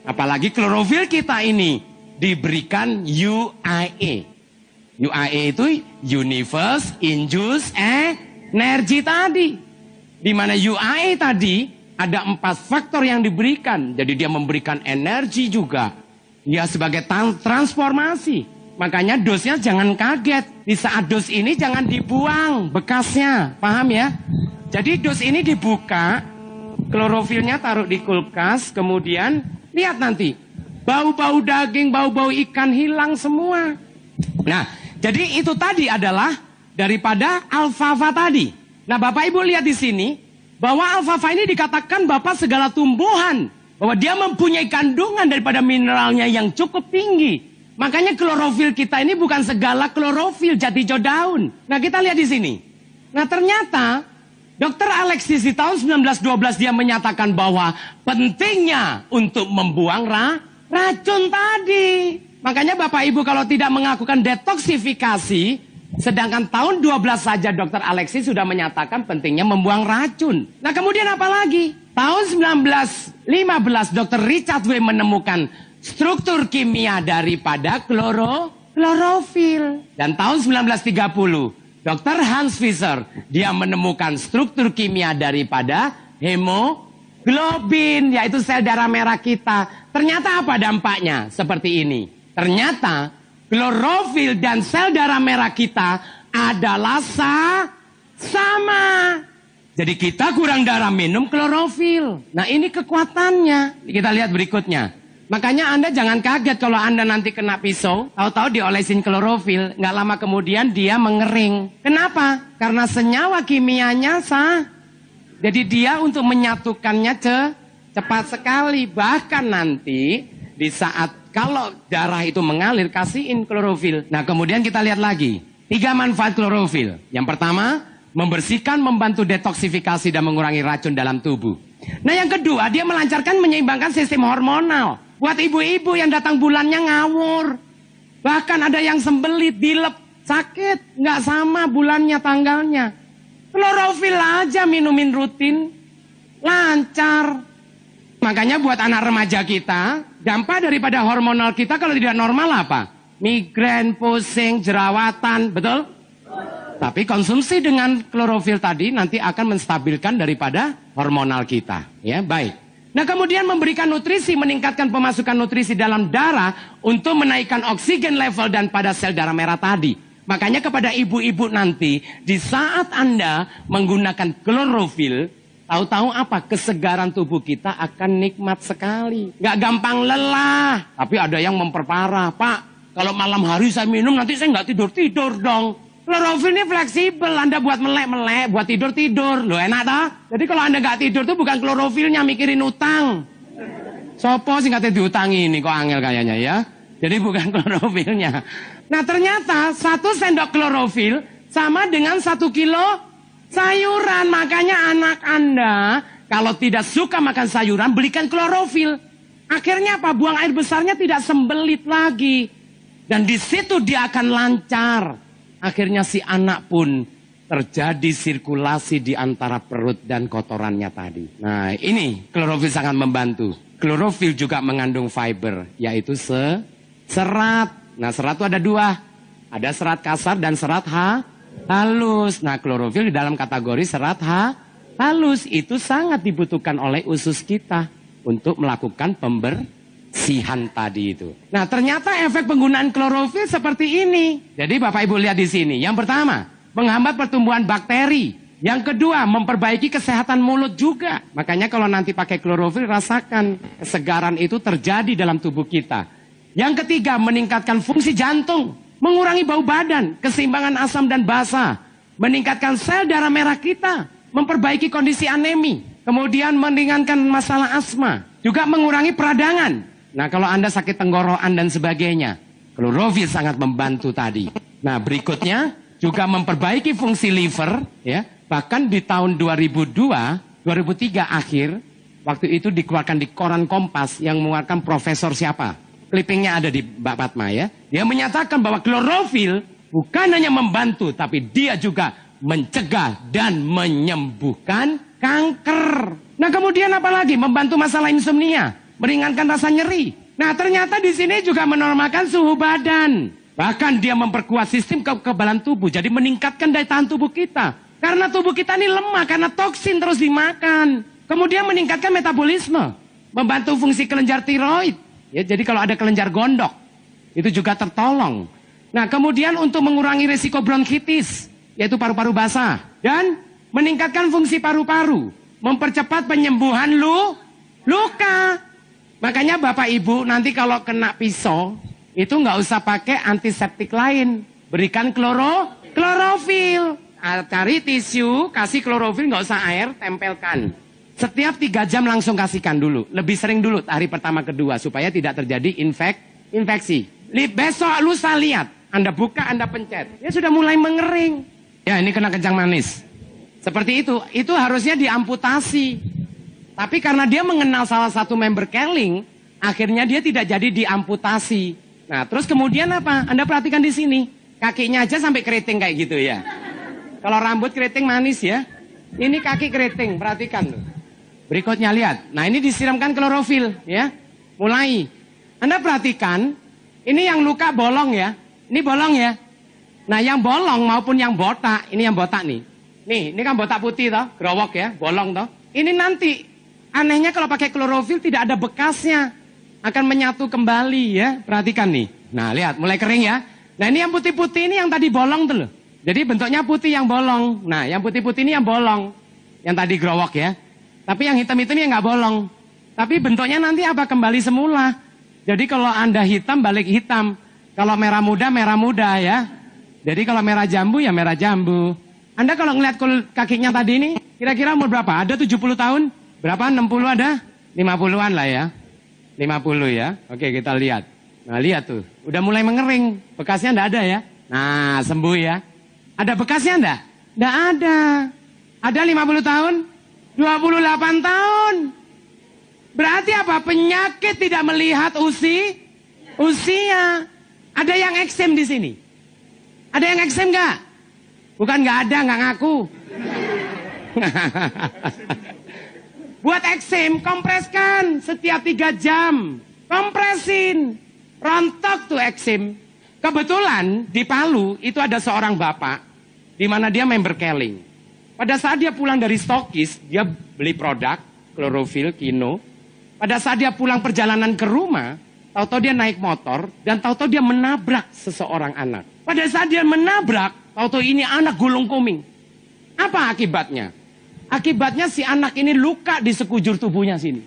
Apalagi klorofil kita ini diberikan UIA. UIA itu Universe Induced Energy tadi. Di mana UIA tadi ada 4 faktor yang diberikan. Jadi dia memberikan energi juga. Ya sebagai transformasi. Makanya dosnya jangan kaget. Di saat dos ini jangan dibuang bekasnya. Paham ya? Jadi dos ini dibuka. Klorofilnya taruh di kulkas. Kemudian lihat nanti. Bau-bau daging, bau-bau ikan hilang semua. Nah, jadi itu tadi adalah daripada alfalfa tadi. Nah, Bapak Ibu lihat di sini bahwa alfalfa ini dikatakan bapak segala tumbuhan, bahwa dia mempunyai kandungan daripada mineralnya yang cukup tinggi. Makanya klorofil kita ini bukan segala klorofil jati hijau daun. Nah, kita lihat di sini. Nah, ternyata Dr. Alexis di tahun 1912 dia menyatakan bahwa pentingnya untuk membuang racun tadi. Makanya Bapak Ibu kalau tidak mengakukan detoksifikasi, sedangkan tahun 12 saja Dr. Alexis sudah menyatakan pentingnya membuang racun. Nah kemudian apa lagi? Tahun 1915 Dr. Richard W. menemukan struktur kimia daripada klorofil. Dan tahun 1930 Dr. Hans Fischer dia menemukan struktur kimia daripada hemoglobin, yaitu sel darah merah kita. Ternyata apa dampaknya? Seperti ini. Ternyata klorofil dan sel darah merah kita adalah sama. Jadi kita kurang darah minum klorofil. Nah ini kekuatannya. Kita lihat berikutnya. Makanya Anda jangan kaget kalau Anda nanti kena pisau, tahu-tahu diolesin klorofil, nggak lama kemudian dia mengering. Kenapa? Karena senyawa kimianya sah. Jadi dia untuk menyatukannya cepat sekali. Bahkan nanti di saat kalau darah itu mengalir, kasihin klorofil. Nah kemudian kita lihat lagi. 3 manfaat klorofil. Yang pertama, membersihkan, membantu detoksifikasi dan mengurangi racun dalam tubuh. Nah yang kedua, dia melancarkan, menyeimbangkan sistem hormonal. Buat ibu-ibu yang datang bulannya ngawur. Bahkan ada yang sembelit, dilep, sakit. Nggak sama bulannya, tanggalnya. Klorofil aja minumin rutin. Lancar. Makanya buat anak remaja kita, dampak daripada hormonal kita kalau tidak normal apa? Migrain, pusing, jerawatan, betul? Tapi konsumsi dengan klorofil tadi nanti akan menstabilkan daripada hormonal kita. Ya, baik. Nah kemudian memberikan nutrisi, meningkatkan pemasukan nutrisi dalam darah untuk menaikkan oksigen level dan pada sel darah merah tadi. Makanya kepada ibu-ibu nanti, di saat Anda menggunakan klorofil, tahu-tahu apa? Kesegaran tubuh kita akan nikmat sekali. Nggak gampang lelah. Tapi ada yang memperparah. Pak, kalau malam hari saya minum nanti saya nggak tidur-tidur dong. Klorofil ini fleksibel. Anda buat melek-melek, buat tidur-tidur. Loh enak tak? Jadi kalau Anda nggak tidur tuh bukan klorofilnya, mikirin utang. Sopo sih nggak diutangi ini kok angel kayaknya ya. Jadi bukan klorofilnya. Nah ternyata 1 sendok klorofil sama dengan 1 kilo sayuran. Makanya anak Anda kalau tidak suka makan sayuran, belikan klorofil. Akhirnya apa? Buang air besarnya tidak sembelit lagi. Dan di situ dia akan lancar. Akhirnya si anak pun terjadi sirkulasi di antara perut dan kotorannya tadi. Nah ini klorofil sangat membantu. Klorofil juga mengandung fiber, yaitu serat. Nah serat itu ada 2. Ada serat kasar dan serat halus. Nah klorofil di dalam kategori serat halus itu sangat dibutuhkan oleh usus kita untuk melakukan pembersihan tadi itu. Nah, ternyata efek penggunaan klorofil seperti ini. Jadi Bapak Ibu lihat di sini. Yang pertama, menghambat pertumbuhan bakteri. Yang kedua, memperbaiki kesehatan mulut juga. Makanya kalau nanti pakai klorofil, rasakan kesegaran itu terjadi dalam tubuh kita. Yang ketiga, meningkatkan fungsi jantung, mengurangi bau badan, keseimbangan asam dan basa, meningkatkan sel darah merah kita, memperbaiki kondisi anemi, kemudian meringankan masalah asma, juga mengurangi peradangan. Nah, kalau Anda sakit tenggorokan dan sebagainya, klorofil sangat membantu tadi. Nah, berikutnya juga memperbaiki fungsi liver, ya. Bahkan di tahun 2002, 2003 akhir, waktu itu dikeluarkan di koran Kompas yang mengeluarkan profesor siapa? Clippingnya ada di Mbak Fatma ya. Dia menyatakan bahwa klorofil bukan hanya membantu, tapi dia juga mencegah dan menyembuhkan kanker. Nah, kemudian apa lagi? Membantu masalah insomnia, meringankan rasa nyeri. Nah, ternyata di sini juga menormalkan suhu badan. Bahkan dia memperkuat sistem kekebalan tubuh, jadi meningkatkan daya tahan tubuh kita. Karena tubuh kita ini lemah, karena toksin terus dimakan. Kemudian meningkatkan metabolisme, membantu fungsi kelenjar tiroid. Ya, jadi kalau ada kelenjar gondok, itu juga tertolong. Nah, kemudian untuk mengurangi risiko bronkitis, yaitu paru-paru basah. Dan meningkatkan fungsi paru-paru, mempercepat penyembuhan luka. Makanya Bapak Ibu nanti kalau kena pisau, itu nggak usah pakai antiseptik lain. Berikan klorofil. Cari tisu, kasih klorofil, nggak usah air, tempelkan. Setiap 3 jam langsung kasihkan dulu. Lebih sering dulu hari pertama kedua supaya tidak terjadi infeksi. Besok lusa lihat, Anda buka, Anda pencet. Ya sudah mulai mengering. Ya ini kena kencang manis. Seperti itu. Itu harusnya diamputasi. Tapi karena dia mengenal salah satu member Keling, akhirnya dia tidak jadi diamputasi. Nah, terus kemudian apa? Anda perhatikan di sini. Kakinya aja sampai keriting kayak gitu ya. Kalau rambut keriting manis ya. Ini kaki keriting, perhatikan loh. Berikutnya lihat. Nah, ini disiramkan klorofil ya. Mulai. Anda perhatikan, ini yang luka bolong ya. Ini bolong ya. Nah, yang bolong maupun yang botak, ini yang botak nih. Nih, ini kan botak putih toh, growok ya, bolong toh. Ini nanti anehnya kalau pakai klorofil tidak ada bekasnya. Akan menyatu kembali ya. Perhatikan nih. Nah, lihat mulai kering ya. Nah, ini yang putih-putih ini yang tadi bolong tuh loh. Jadi bentuknya putih yang bolong. Nah, yang putih-putih ini yang bolong. Yang tadi growok ya. Tapi yang hitam-hitam ini nggak bolong. Tapi bentuknya nanti apa? Kembali semula. Jadi kalau Anda hitam, balik hitam. Kalau merah muda ya. Jadi kalau merah jambu, ya merah jambu. Anda kalau ngeliat kakinya tadi ini, kira-kira umur berapa? Ada 70 tahun? Berapa? 60 ada? 50-an lah ya. 50 ya. Oke, kita lihat. Nah, lihat tuh. Udah mulai mengering. Bekasnya nggak ada ya. Nah, sembuh ya. Ada bekasnya enggak? Enggak ada. Ada 50 tahun? 28 tahun. Berarti apa? Penyakit tidak melihat usia. Ada yang eksem di sini? Ada yang eksem enggak? Bukan enggak ada, enggak ngaku. Buat eksem, kompreskan setiap 3 jam. Kompresin. Rontok tuh eksem. Kebetulan di Palu itu ada seorang bapak di mana dia member Keling. Pada saat dia pulang dari stokis, dia beli produk klorofil, kino. Pada saat dia pulang perjalanan ke rumah, tahu-tahu dia naik motor dan tahu-tahu dia menabrak seseorang anak. Pada saat dia menabrak, tahu-tahu ini anak gulung kuming. Apa akibatnya? Akibatnya si anak ini luka di sekujur tubuhnya sini.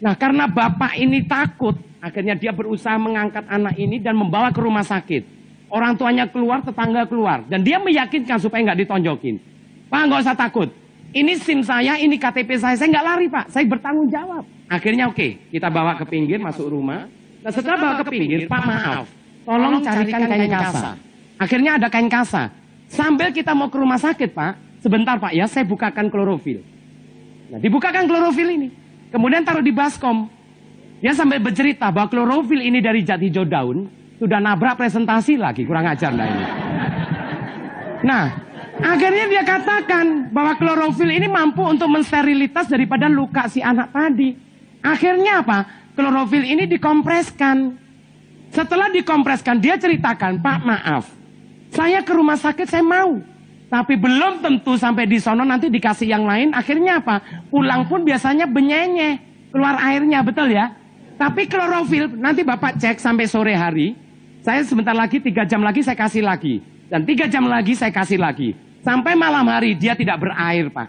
Nah, karena bapak ini takut, akhirnya dia berusaha mengangkat anak ini dan membawa ke rumah sakit. Orang tuanya keluar, tetangga keluar. Dan dia meyakinkan supaya nggak ditonjokin. Pak, nggak usah takut. Ini SIM saya, ini KTP saya nggak lari Pak. Saya bertanggung jawab. Akhirnya oke, kita bawa ke pinggir, masuk rumah. Nah, setelah bawa ke pinggir, Pak maaf. Tolong carikan kain kasa. Akhirnya ada kain kasa. Sambil kita mau ke rumah sakit Pak, sebentar Pak ya, saya bukakan klorofil. Nah, dibukakan klorofil ini. Kemudian taruh di baskom. Dia sambil bercerita bahwa klorofil ini dari zat hijau daun, sudah nabrak presentasi lagi, kurang ajar lah ini. Nah, akhirnya dia katakan bahwa klorofil ini mampu untuk mensterilitas daripada luka si anak tadi. Akhirnya apa? Klorofil ini dikompreskan. Setelah dikompreskan, dia ceritakan, Pak maaf, saya ke rumah sakit saya mau. Tapi belum tentu sampai di sono nanti dikasih yang lain. Akhirnya apa? Pulang pun biasanya benyenye, keluar airnya, betul ya? Tapi klorofil, nanti Bapak cek sampai sore hari. Saya sebentar lagi, 3 jam lagi saya kasih lagi. Dan 3 jam lagi saya kasih lagi. Sampai malam hari dia tidak berair, Pak.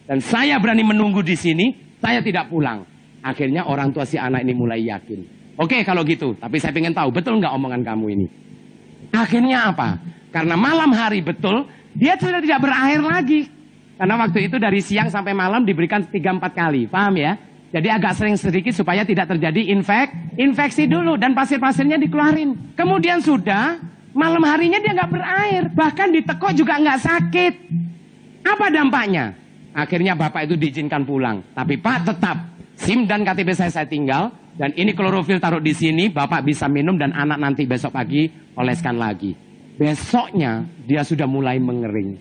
Dan saya berani menunggu di sini, saya tidak pulang. Akhirnya orang tua si anak ini mulai yakin. Oke kalau gitu, tapi saya pengen tahu, betul nggak omongan kamu ini? Akhirnya apa? Karena malam hari betul, dia sudah tidak berair lagi. Karena waktu itu dari siang sampai malam diberikan 3-4 kali, paham ya? Jadi agak sering sedikit supaya tidak terjadi infeksi dulu dan pasir-pasirnya dikeluarin. Kemudian sudah, malam harinya dia nggak berair, bahkan ditekuk juga nggak sakit. Apa dampaknya? Akhirnya Bapak itu diizinkan pulang. Tapi Pak tetap, SIM dan KTP saya tinggal, dan ini klorofil taruh di sini, Bapak bisa minum dan anak nanti besok pagi oleskan lagi. Besoknya dia sudah mulai mengering.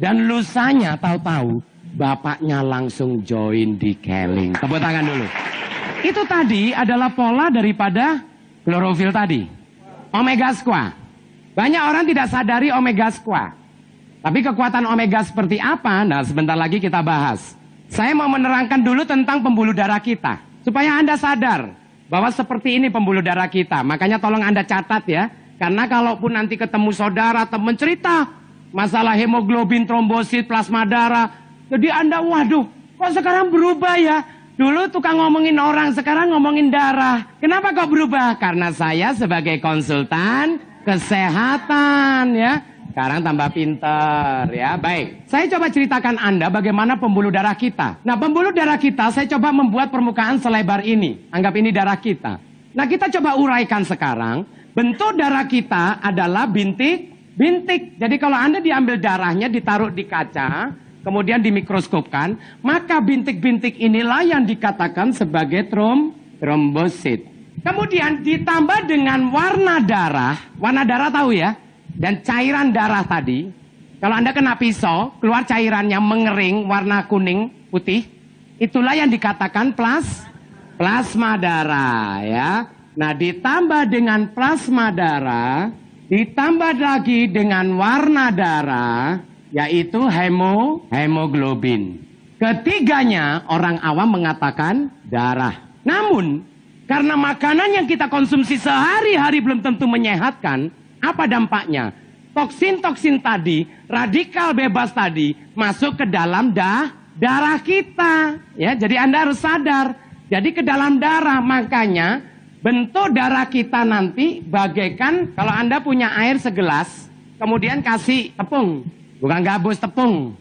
Dan lusanya tahu-tahu bapaknya langsung join di Keling. Tepuk tangan dulu. Itu tadi adalah pola daripada klorofil tadi. Omega squaa. Banyak orang tidak sadari omega squaa. Tapi kekuatan omega seperti apa? Nah, sebentar lagi kita bahas. Saya mau menerangkan dulu tentang pembuluh darah kita. Supaya Anda sadar bahwa seperti ini pembuluh darah kita. Makanya tolong Anda catat ya. Karena kalaupun nanti ketemu saudara, teman cerita masalah hemoglobin, trombosit, plasma darah. Jadi Anda, waduh, kok sekarang berubah ya? Dulu tukang ngomongin orang, sekarang ngomongin darah. Kenapa kok berubah? Karena saya sebagai konsultan kesehatan ya. Sekarang tambah pinter ya. Baik, saya coba ceritakan Anda bagaimana pembuluh darah kita. Nah, pembuluh darah kita saya coba membuat permukaan selebar ini. Anggap ini darah kita. Nah, kita coba uraikan sekarang. Bentuk darah kita adalah bintik. Jadi kalau Anda diambil darahnya, ditaruh di kaca, kemudian dimikroskopkan, maka bintik-bintik inilah yang dikatakan sebagai trombosit. Kemudian ditambah dengan warna darah tahu ya, dan cairan darah tadi. Kalau Anda kena pisau, keluar cairannya mengering, warna kuning, putih, itulah yang dikatakan plasma darah ya. Nah, ditambah dengan plasma darah, ditambah lagi dengan warna darah, yaitu hemoglobin. Ketiganya orang awam mengatakan darah. Namun, karena makanan yang kita konsumsi sehari-hari belum tentu menyehatkan, apa dampaknya? Toksin-toksin tadi, radikal bebas tadi, masuk ke dalam darah kita. Ya, jadi Anda harus sadar. Jadi ke dalam darah, makanya bentuk darah kita nanti bagaikan kalau Anda punya air segelas, kemudian kasih tepung. Bukan gabus, tepung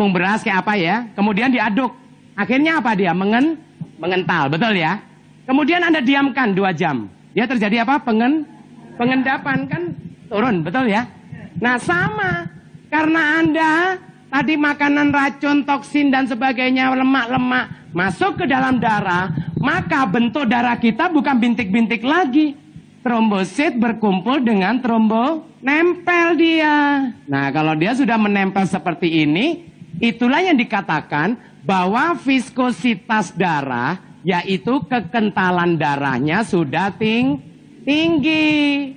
beras kayak apa ya, kemudian diaduk, akhirnya apa dia? Mengental, betul ya. Kemudian Anda diamkan 2 jam, dia terjadi apa? Pengendapan kan turun, betul ya. Nah sama, karena Anda tadi makanan racun, toksin dan sebagainya, lemak-lemak masuk ke dalam darah, maka bentuk darah kita bukan bintik-bintik lagi. Trombosit berkumpul dengan nempel dia. Nah, kalau dia sudah menempel seperti ini, itulah yang dikatakan bahwa viskositas darah, yaitu kekentalan darahnya sudah tinggi.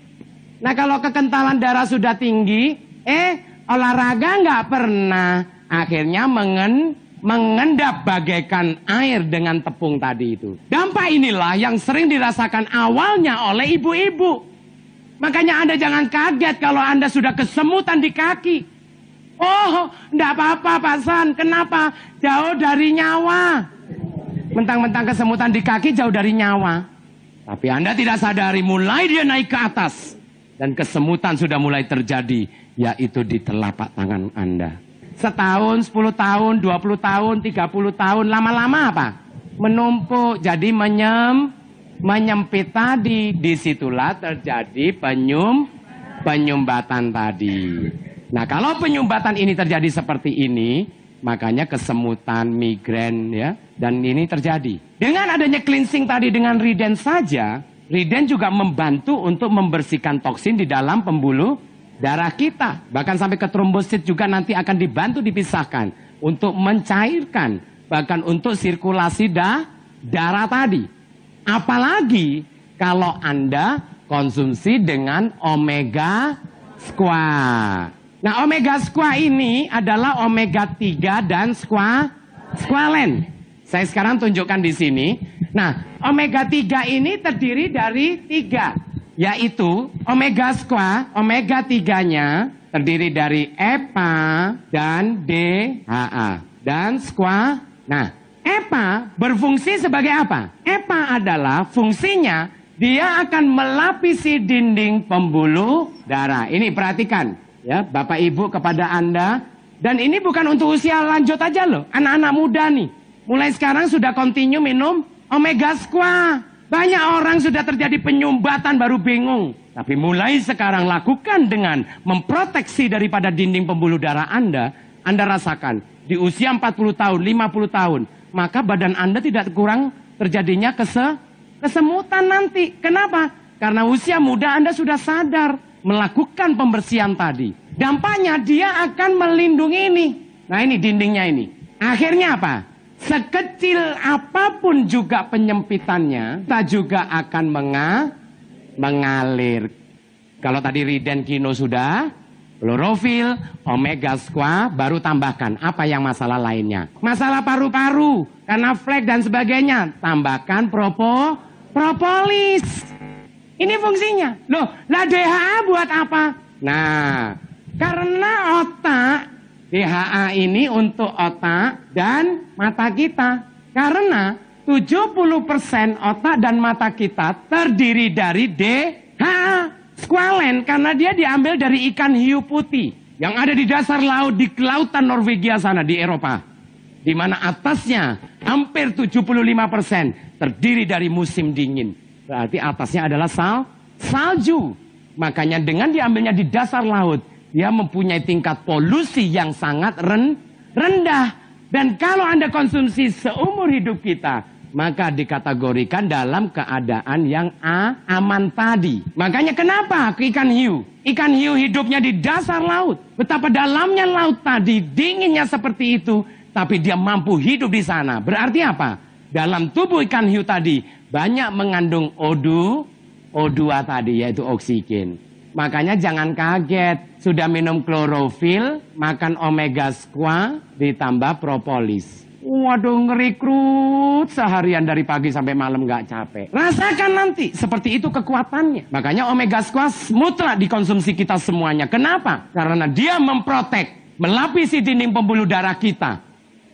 Nah, kalau kekentalan darah sudah tinggi, olahraga nggak pernah. Akhirnya mengendap bagaikan air dengan tepung tadi itu. Dampak inilah yang sering dirasakan awalnya oleh ibu-ibu. Makanya Anda jangan kaget kalau Anda sudah kesemutan di kaki. Oh, enggak apa-apa Pak San. Kenapa? Jauh dari nyawa. Mentang-mentang kesemutan di kaki jauh dari nyawa. Tapi Anda tidak sadari mulai dia naik ke atas. Dan kesemutan sudah mulai terjadi. Yaitu di telapak tangan Anda. Setahun, 10 tahun, 20 tahun, 30 tahun. Lama-lama apa? Menumpuk. Jadi menyempit tadi. Disitulah terjadi penyumbatan tadi. Nah, kalau penyumbatan ini terjadi seperti ini, makanya kesemutan, migrain ya, dan ini terjadi. Dengan adanya cleansing tadi dengan Riden saja, Riden juga membantu untuk membersihkan toksin di dalam pembuluh darah kita. Bahkan sampai ke trombosit juga nanti akan dibantu dipisahkan untuk mencairkan, bahkan untuk sirkulasi darah tadi. Apalagi kalau Anda konsumsi dengan omega squaa. Nah, omega squaa ini adalah omega 3 dan squalene. Saya sekarang tunjukkan di sini. Nah, omega 3 ini terdiri dari 3, yaitu omega squaa, omega 3-nya terdiri dari EPA dan DHA. Dan squaa. Nah, EPA berfungsi sebagai apa? EPA adalah fungsinya dia akan melapisi dinding pembuluh darah. Ini perhatikan. Ya, Bapak Ibu kepada Anda, dan ini bukan untuk usia lanjut aja loh, anak-anak muda nih, mulai sekarang sudah continue minum omega squaa. Banyak orang sudah terjadi penyumbatan baru bingung, tapi mulai sekarang lakukan dengan memproteksi daripada dinding pembuluh darah Anda rasakan di usia 40 tahun, 50 tahun, maka badan Anda tidak kurang terjadinya kesemutan nanti. Kenapa? Karena usia muda Anda sudah sadar melakukan pembersihan tadi. Dampaknya dia akan melindungi ini. Nah, ini dindingnya ini. Akhirnya apa? Sekecil apapun juga penyempitannya, kita juga akan mengalir. Kalau tadi Ridenkino sudah, klorofil, omega squaa, baru tambahkan apa yang masalah lainnya. Masalah paru-paru, karena flek dan sebagainya, tambahkan propolis. Ini fungsinya. Loh, lah DHA buat apa? Nah, karena otak, DHA ini untuk otak dan mata kita. Karena 70% otak dan mata kita terdiri dari DHA, squalene, karena dia diambil dari ikan hiu putih yang ada di dasar laut, di kelautan Norwegia sana, di Eropa. Di mana atasnya hampir 75% terdiri dari musim dingin. Berarti atasnya adalah salju. Makanya dengan diambilnya di dasar laut, dia mempunyai tingkat polusi yang sangat rendah. Dan kalau Anda konsumsi seumur hidup kita, maka dikategorikan dalam keadaan yang aman tadi. Makanya kenapa ikan hiu? Ikan hiu hidupnya di dasar laut. Betapa dalamnya laut tadi, dinginnya seperti itu, tapi dia mampu hidup di sana. Berarti apa? Dalam tubuh ikan hiu tadi banyak mengandung O2 tadi, yaitu oksigen. Makanya jangan kaget, sudah minum klorofil, makan omega squaa, ditambah propolis. Waduh, ngerekrut seharian dari pagi sampai malam nggak capek. Rasakan nanti, seperti itu kekuatannya. Makanya omega squaa mutlak dikonsumsi kita semuanya. Kenapa? Karena dia memprotek, melapisi dinding pembuluh darah kita.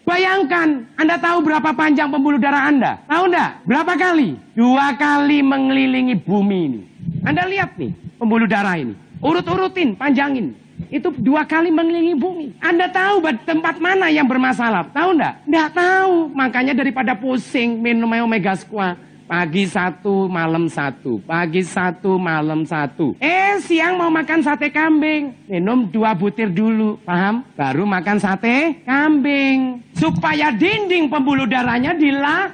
Bayangkan, Anda tahu berapa panjang pembuluh darah Anda? Tahu enggak? Berapa kali? 2 kali mengelilingi bumi ini. Anda lihat nih, pembuluh darah ini. Urut-urutin, panjangin. Itu 2 kali mengelilingi bumi. Anda tahu tempat mana yang bermasalah? Tahu enggak? Enggak tahu. Makanya daripada pusing, minum omega squaa. Pagi 1, malam 1. Pagi 1, malam 1. Siang mau makan sate kambing. Minum 2 butir dulu. Paham? Baru makan sate kambing. Supaya dinding pembuluh darahnya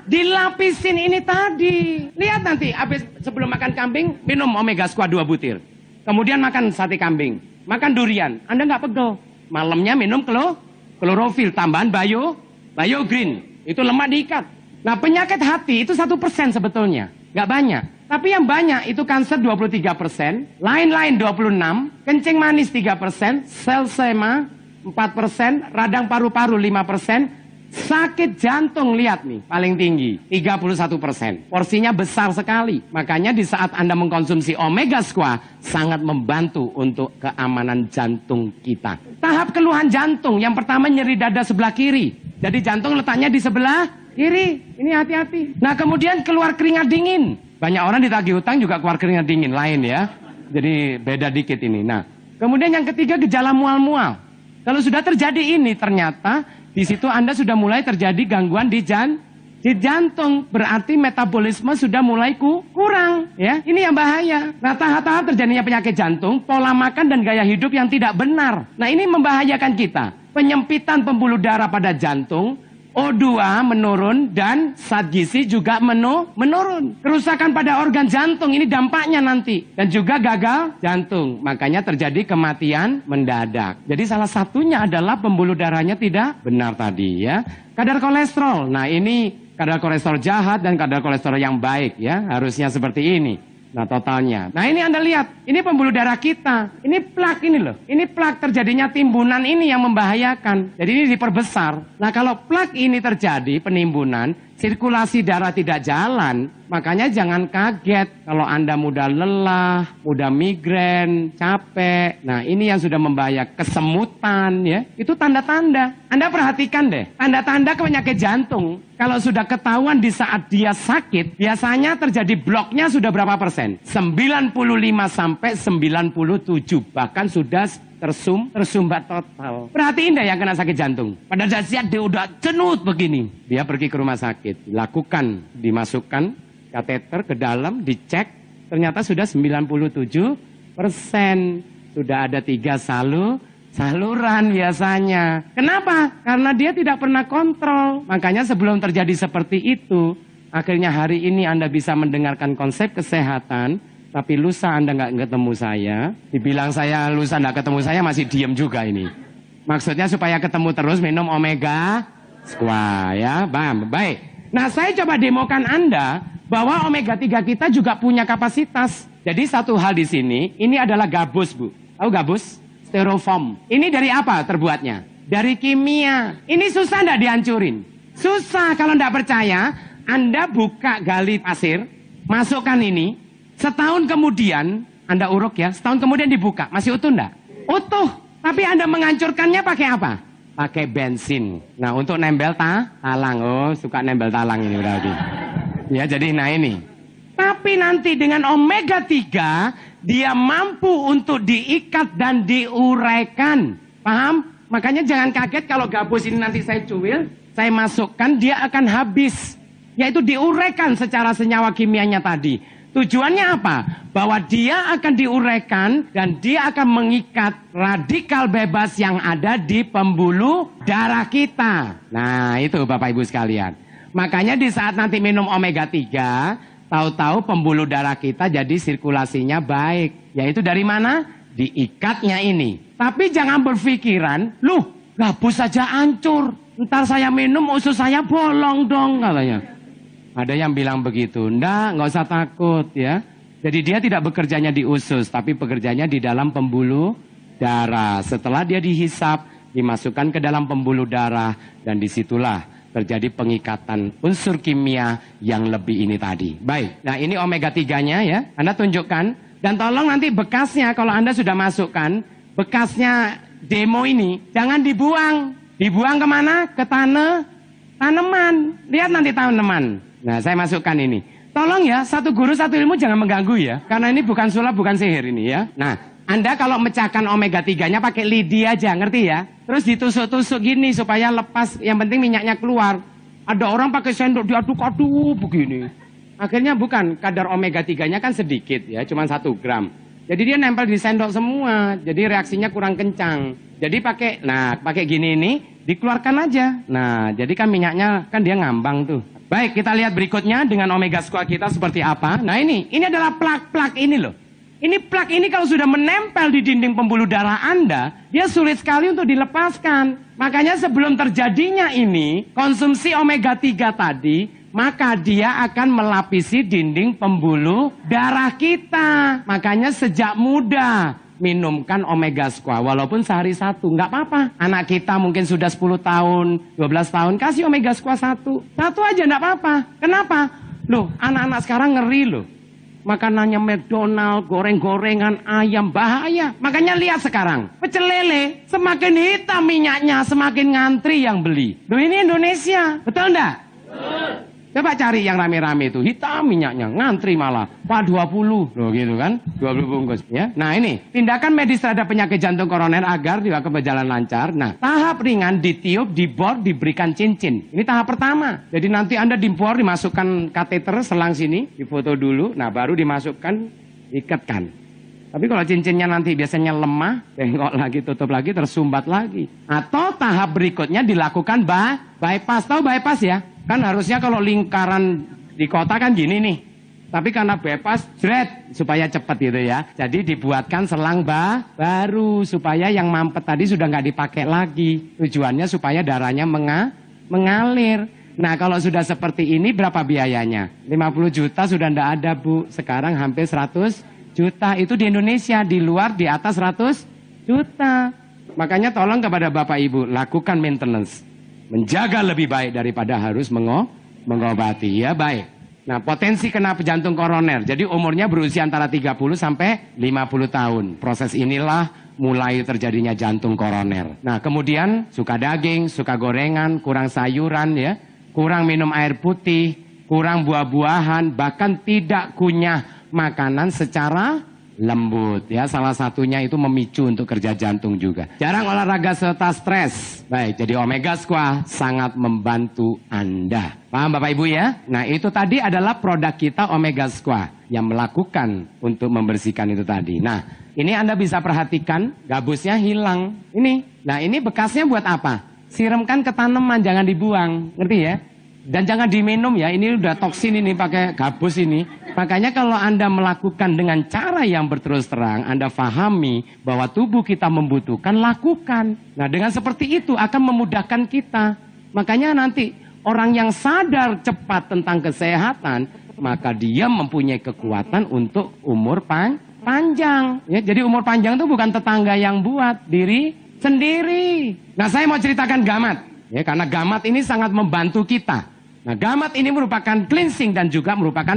dilapisin ini tadi. Lihat nanti, habis sebelum makan kambing, minum omega squaa 2 butir. Kemudian makan sate kambing. Makan durian. Anda nggak pegel. Malamnya minum klorofil. Tambahan biogreen. Itu lemak diikat. Nah, penyakit hati itu 1% sebetulnya. Nggak banyak. Tapi yang banyak itu kanker 23%, lain-lain 26%, kencing manis 3%, selsema 4%, radang paru-paru 5%, sakit jantung lihat nih, paling tinggi 31%. Porsinya besar sekali. Makanya di saat Anda mengkonsumsi omega squaa sangat membantu untuk keamanan jantung kita. Tahap keluhan jantung, yang pertama nyeri dada sebelah kiri. Jadi jantung letaknya di sebelah kiri, ini hati-hati. Nah, kemudian keluar keringat dingin. Banyak orang ditagih hutang juga keluar keringat dingin, lain ya. Jadi beda dikit ini. Nah, kemudian yang ketiga gejala mual-mual. Kalau sudah terjadi ini, ternyata di situ Anda sudah mulai terjadi gangguan di jantung. Berarti metabolisme sudah mulai kurang, ya. Ini yang bahaya. Nah, tahap-tahap terjadinya penyakit jantung, pola makan dan gaya hidup yang tidak benar. Nah, ini membahayakan kita. Penyempitan pembuluh darah pada jantung, O2 menurun dan zat gizi juga menurun. Kerusakan pada organ jantung ini dampaknya nanti. Dan juga gagal jantung. Makanya terjadi kematian mendadak. Jadi salah satunya adalah pembuluh darahnya tidak benar tadi ya. Kadar kolesterol. Nah, ini kadar kolesterol jahat dan kadar kolesterol yang baik ya. Harusnya seperti ini. Nah, totalnya. Nah, ini Anda lihat, ini pembuluh darah kita. Ini plak ini loh. Ini plak terjadinya timbunan ini yang membahayakan. Jadi ini diperbesar. Nah, kalau plak ini terjadi penimbunan, sirkulasi darah tidak jalan, makanya jangan kaget kalau Anda mudah lelah, mudah migrain, capek. Nah, ini yang sudah membahayakan, kesemutan ya. Itu tanda-tanda. Anda perhatikan deh, tanda-tanda penyakit jantung. Kalau sudah ketahuan di saat dia sakit, biasanya terjadi bloknya sudah berapa persen? 95 sampai 97, bahkan sudah tersumbat total. Perhatiin deh yang kena sakit jantung. Pada saat dia udah cenut begini, dia pergi ke rumah sakit, dilakukan, dimasukkan kateter ke dalam, dicek, ternyata sudah 97%. Sudah ada 3 saluran biasanya. Kenapa? Karena dia tidak pernah kontrol. Makanya sebelum terjadi seperti itu, akhirnya hari ini Anda bisa mendengarkan konsep kesehatan, tapi lusa Anda nggak ketemu saya. Dibilang saya lusa nggak ketemu saya masih diem juga ini. Maksudnya supaya ketemu terus minum omega squash ya. Baik. Nah, saya coba demokan Anda bahwa omega 3 kita juga punya kapasitas. Jadi satu hal di sini, ini adalah gabus, Bu. Tahu gabus? Styrofoam. Ini dari apa terbuatnya? Dari kimia. Ini susah nggak dihancurin? Susah. Kalau nggak percaya, Anda buka gali pasir, masukkan ini, setahun kemudian, Anda uruk ya, setahun kemudian dibuka. Masih utuh nggak? Utuh. Tapi Anda menghancurkannya pakai apa? Pakai bensin. Nah, untuk nempel talang. Oh, suka nempel talang ini berarti. Ya, jadi nah ini. Tapi nanti dengan omega 3, dia mampu untuk diikat dan diuraikan. Paham? Makanya jangan kaget kalau gabus ini nanti saya cuil, saya masukkan, dia akan habis. Yaitu diuraikan secara senyawa kimianya tadi. Tujuannya apa? Bahwa dia akan diuraikan dan dia akan mengikat radikal bebas yang ada di pembuluh darah kita. Nah, itu Bapak Ibu sekalian. Makanya di saat nanti minum omega 3, tahu-tahu pembuluh darah kita jadi sirkulasinya baik. Yaitu dari mana? Diikatnya ini. Tapi jangan berpikiran, loh, gabus saja hancur. Ntar saya minum usus saya bolong dong katanya. Ada yang bilang begitu. Nggak usah takut ya. Jadi dia tidak bekerjanya di usus, tapi bekerjanya di dalam pembuluh darah. Setelah dia dihisap, dimasukkan ke dalam pembuluh darah, dan disitulah terjadi pengikatan unsur kimia yang lebih ini tadi. Baik, nah ini omega 3-nya ya. Anda tunjukkan, dan tolong nanti bekasnya kalau Anda sudah masukkan, bekasnya demo ini, jangan dibuang. Dibuang kemana? Ke tanaman. Lihat nanti tanaman. Nah, saya masukkan ini. Tolong ya, satu guru satu ilmu jangan mengganggu ya. Karena ini bukan sulap, bukan sihir ini ya. Nah, Anda kalau mecahkan omega 3-nya pakai lidi aja, ngerti ya? Terus ditusuk-tusuk gini supaya lepas, yang penting minyaknya keluar. Ada orang pakai sendok diaduk-aduk begini. Akhirnya bukan, kadar omega 3-nya kan sedikit ya, cuma 1 gram. Jadi dia nempel di sendok semua, jadi reaksinya kurang kencang. Jadi pakai gini ini, dikeluarkan aja. Nah, jadi kan minyaknya, kan dia ngambang tuh. Baik, kita lihat berikutnya dengan omega squash kita seperti apa. Nah ini adalah plak-plak ini loh. Ini plak ini kalau sudah menempel di dinding pembuluh darah Anda, dia sulit sekali untuk dilepaskan. Makanya sebelum terjadinya ini, konsumsi omega 3 tadi, maka dia akan melapisi dinding pembuluh darah kita. Makanya sejak muda, minumkan omega squash, walaupun sehari 1, nggak apa-apa. Anak kita mungkin sudah 10 tahun, 12 tahun, kasih omega squash 1 aja nggak apa-apa. Kenapa? Loh, anak-anak sekarang ngeri loh. Makanannya McDonald, goreng-gorengan, ayam, bahaya. Makanya lihat sekarang, pecel lele, semakin hitam minyaknya, semakin ngantri yang beli. Loh ini Indonesia, betul nggak? Coba cari yang rame-rame itu, hitam minyaknya, ngantri malah, Pak 20, loh gitu kan, 20 bungkus ya. Nah ini, tindakan medis terhadap penyakit jantung koroner agar juga berjalan lancar. Nah, tahap ringan ditiup, dibor, diberikan cincin. Ini tahap pertama. Jadi nanti Anda dibor, dimasukkan kateter selang sini, difoto dulu, nah baru dimasukkan, ikatkan. Tapi kalau cincinnya nanti biasanya lemah, bengkok lagi, tutup lagi, tersumbat lagi. Atau tahap berikutnya dilakukan bypass, tahu bypass ya? Kan harusnya kalau lingkaran di kota kan gini nih. Tapi karena bypass, jret, supaya cepat gitu ya. Jadi dibuatkan selang baru, supaya yang mampet tadi sudah nggak dipakai lagi. Tujuannya supaya darahnya mengalir. Nah kalau sudah seperti ini berapa biayanya? 50 juta sudah ndak ada Bu. Sekarang hampir 100 juta. Itu di Indonesia, di luar di atas 100 juta. Makanya tolong kepada Bapak Ibu, lakukan maintenance. Menjaga lebih baik daripada harus mengobati. Ya baik. Nah potensi kena jantung koroner. Jadi umurnya berusia antara 30 sampai 50 tahun. Proses inilah mulai terjadinya jantung koroner. Nah kemudian suka daging, suka gorengan, kurang sayuran ya. Kurang minum air putih, kurang buah-buahan, bahkan tidak kunyah makanan secara lembut. Ya, salah satunya itu memicu untuk kerja jantung juga. Jarang olahraga serta stres. Baik, jadi Omega Squad sangat membantu Anda. Paham Bapak Ibu ya? Nah itu tadi adalah produk kita Omega Squad yang melakukan untuk membersihkan itu tadi. Nah ini Anda bisa perhatikan gabusnya hilang. Ini, nah ini bekasnya buat apa? Siramkan ke tanaman, jangan dibuang, ngerti ya? Dan jangan diminum ya, ini udah toksin ini pakai gabus ini. Makanya kalau Anda melakukan dengan cara yang berterus terang, Anda pahami bahwa tubuh kita membutuhkan, lakukan. Nah dengan seperti itu akan memudahkan kita. Makanya nanti orang yang sadar cepat tentang kesehatan, maka dia mempunyai kekuatan untuk umur panjang. Ya, jadi umur panjang itu bukan tetangga yang buat, diri sendiri. Nah saya mau ceritakan gamat ya, karena gamat ini sangat membantu kita. Nah gamat ini merupakan cleansing dan juga merupakan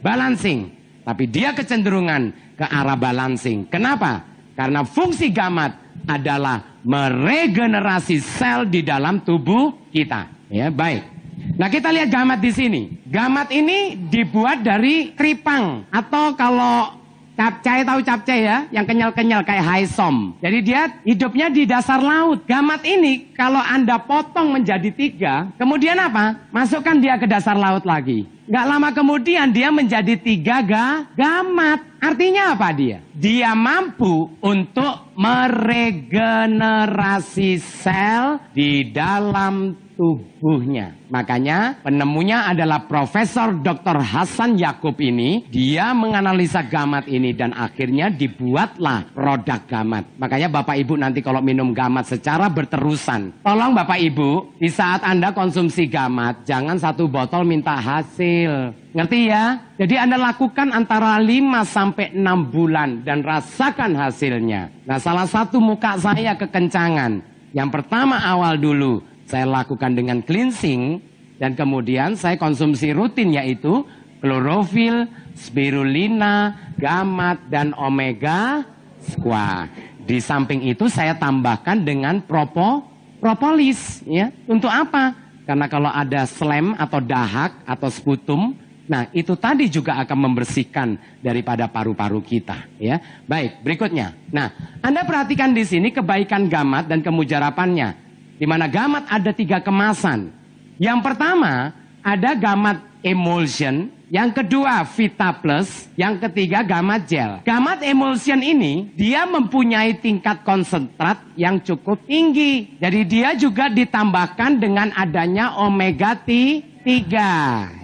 balancing. Tapi dia kecenderungan ke arah balancing. Kenapa? Karena fungsi gamat adalah meregenerasi sel di dalam tubuh kita. Ya baik. Nah kita lihat gamat di sini. Gamat ini dibuat dari keripang atau kalau capcay, tahu capcay ya? Yang kenyal-kenyal kayak haisom. Jadi dia hidupnya di dasar laut. Gamat ini kalau Anda potong menjadi 3, kemudian apa? Masukkan dia ke dasar laut lagi. Nggak lama kemudian dia menjadi 3 gamat. Artinya apa dia? Dia mampu untuk meregenerasi sel di dalam tubuhnya. Makanya penemunya adalah Profesor Dr. Hasan Yakub ini. Dia menganalisa gamat ini dan akhirnya dibuatlah produk gamat. Makanya Bapak Ibu nanti kalau minum gamat secara berterusan, tolong Bapak Ibu di saat Anda konsumsi gamat jangan 1 botol minta hasil. Ngerti ya? Jadi Anda lakukan antara 5 sampai 6 bulan dan rasakan hasilnya. Nah salah satu muka saya kekencangan. Yang pertama awal dulu saya lakukan dengan cleansing dan kemudian saya konsumsi rutin yaitu klorofil, spirulina, gamat dan omega squad. Di samping itu saya tambahkan dengan propolis ya. Untuk apa? Karena kalau ada slem atau dahak atau sputum, nah itu tadi juga akan membersihkan daripada paru-paru kita ya. Baik, berikutnya. Nah, Anda perhatikan di sini kebaikan gamat dan kemujarapannya. Di mana gamat ada 3 kemasan. Yang pertama ada gamat emulsion, yang kedua Vita Plus, yang ketiga gamat gel. Gamat emulsion ini dia mempunyai tingkat konsentrat yang cukup tinggi. Jadi dia juga ditambahkan dengan adanya omega 3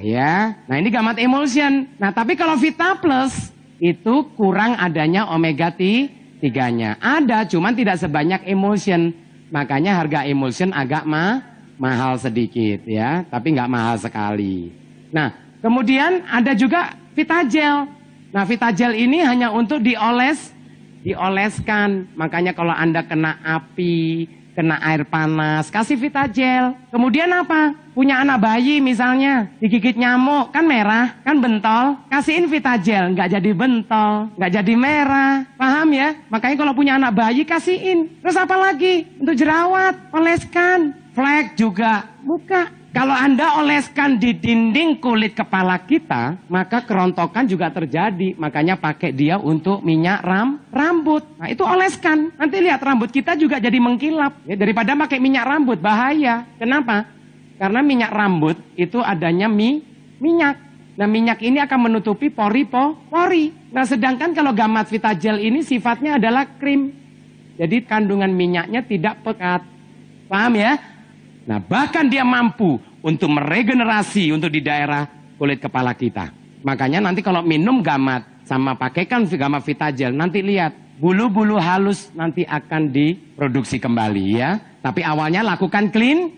ya. Nah ini gamat emulsion. Nah tapi kalau Vita Plus itu kurang adanya omega 3-nya. Ada cuman tidak sebanyak emulsion. Makanya harga emulsion agak mahal sedikit ya, tapi nggak mahal sekali. Nah, kemudian ada juga Vitagel. Nah, Vitagel ini hanya untuk dioleskan. Makanya kalau Anda kena api, kena air panas, kasih Vitagel. Kemudian apa? Punya anak bayi misalnya, digigit nyamuk, kan merah, kan bentol. Kasihin Vitagel, nggak jadi bentol, nggak jadi merah. Paham ya? Makanya kalau punya anak bayi, kasihin. Terus apa lagi? Untuk jerawat, oleskan. Flek juga, muka. Kalau Anda oleskan di dinding kulit kepala kita, maka kerontokan juga terjadi. Makanya pakai dia untuk minyak rambut. Nah itu oleskan. Nanti lihat rambut kita juga jadi mengkilap. Ya, daripada pakai minyak rambut, bahaya. Kenapa? Karena minyak rambut itu adanya minyak. Nah minyak ini akan menutupi pori. Nah sedangkan kalau gamat Vitagel ini sifatnya adalah krim. Jadi kandungan minyaknya tidak pekat. Paham ya? Nah bahkan dia mampu untuk meregenerasi untuk di daerah kulit kepala kita. Makanya nanti kalau minum gamat sama pakaikan gamat Vitagel, nanti lihat bulu-bulu halus nanti akan diproduksi kembali ya. Tapi awalnya lakukan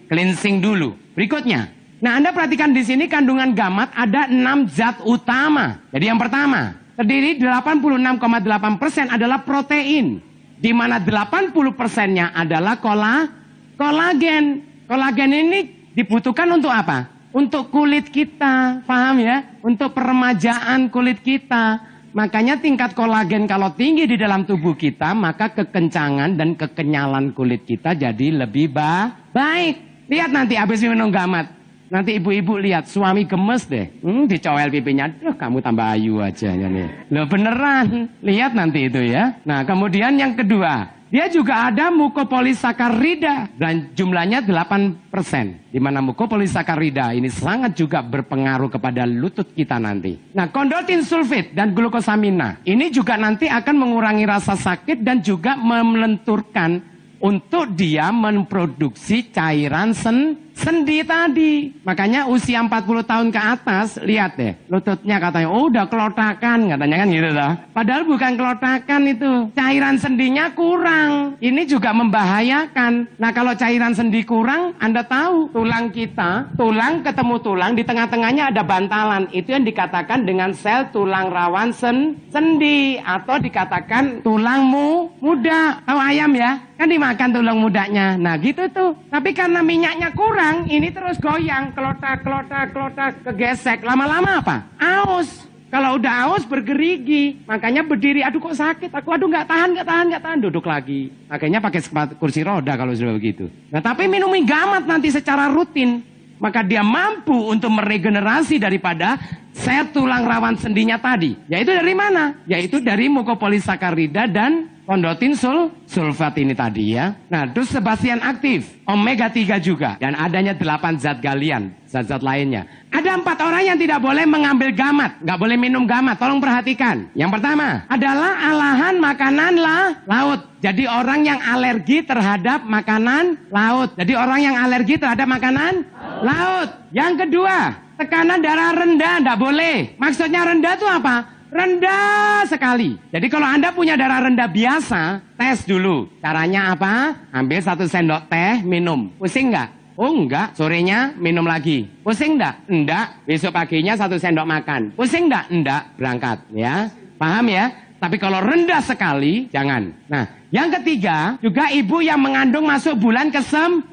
cleansing dulu. Berikutnya, Nah, Anda perhatikan di sini kandungan gamat ada 6 zat utama. Jadi yang pertama, terdiri 86,8% adalah protein, di mana 80%-nya adalah kolagen. Kolagen ini dibutuhkan untuk apa? Untuk kulit kita, paham ya? Untuk peremajaan kulit kita. Makanya tingkat kolagen kalau tinggi di dalam tubuh kita, maka kekencangan dan kekenyalan kulit kita jadi lebih baik. Lihat nanti habis minum gamat. Nanti ibu-ibu lihat suami gemes deh. Dicowel pipinya. Duh, kamu tambah ayu aja. Loh beneran. Lihat nanti itu ya. Nah kemudian yang kedua. Dia juga ada mukopolisakarida. Dan jumlahnya 8%. Di mana mukopolisakarida ini sangat juga berpengaruh kepada lutut kita nanti. Nah kondotin sulfit dan glukosamina. Ini juga nanti akan mengurangi rasa sakit dan juga melenturkan untuk dia memproduksi cairan sendi tadi. Makanya usia 40 tahun ke atas, lihat deh, lututnya katanya, oh udah kelotakan, katanya kan gitu loh. Padahal bukan kelotakan itu, cairan sendinya kurang. Ini juga membahayakan. Nah kalau cairan sendi kurang, Anda tahu, tulang kita, tulang ketemu tulang, di tengah-tengahnya ada bantalan. Itu yang dikatakan dengan sel tulang rawan sendi, atau dikatakan tulangmu muda. Tahu ayam ya? Kan dimakan tulang mudanya. Nah gitu tuh. Tapi karena minyaknya kurang, ini terus goyang. Kelotak, kegesek. Lama-lama apa? Aus. Kalau udah aus bergerigi. Makanya berdiri, aduh kok sakit. Aduh nggak tahan. Duduk lagi. Akhirnya pakai kursi roda kalau sudah begitu. Nah tapi minum gamat nanti secara rutin. Maka dia mampu untuk meregenerasi daripada sel tulang rawan sendinya tadi. Yaitu dari mana? Yaitu dari mukopolisakarida dan kondotin sulfat ini tadi ya. Nah, terus sebastian aktif, omega 3 juga. Dan adanya 8 zat galian, zat-zat lainnya. Ada 4 orang yang tidak boleh mengambil gamat, nggak boleh minum gamat. Tolong perhatikan. Yang pertama adalah alahan makanan laut. Jadi orang yang alergi terhadap makanan laut. Jadi orang yang alergi terhadap makanan laut. Yang kedua, tekanan darah rendah, nggak boleh. Maksudnya rendah itu apa? Rendah sekali. Jadi kalau Anda punya darah rendah biasa, tes dulu. Caranya apa? Ambil 1 sendok teh, minum. Pusing nggak? Oh enggak. Sorenya minum lagi. Pusing nggak? Enggak. Besok paginya 1 sendok makan. Pusing nggak? Enggak. Berangkat. Ya, paham ya? Tapi kalau rendah sekali, jangan. Nah, yang ketiga, juga ibu yang mengandung masuk bulan ke-9.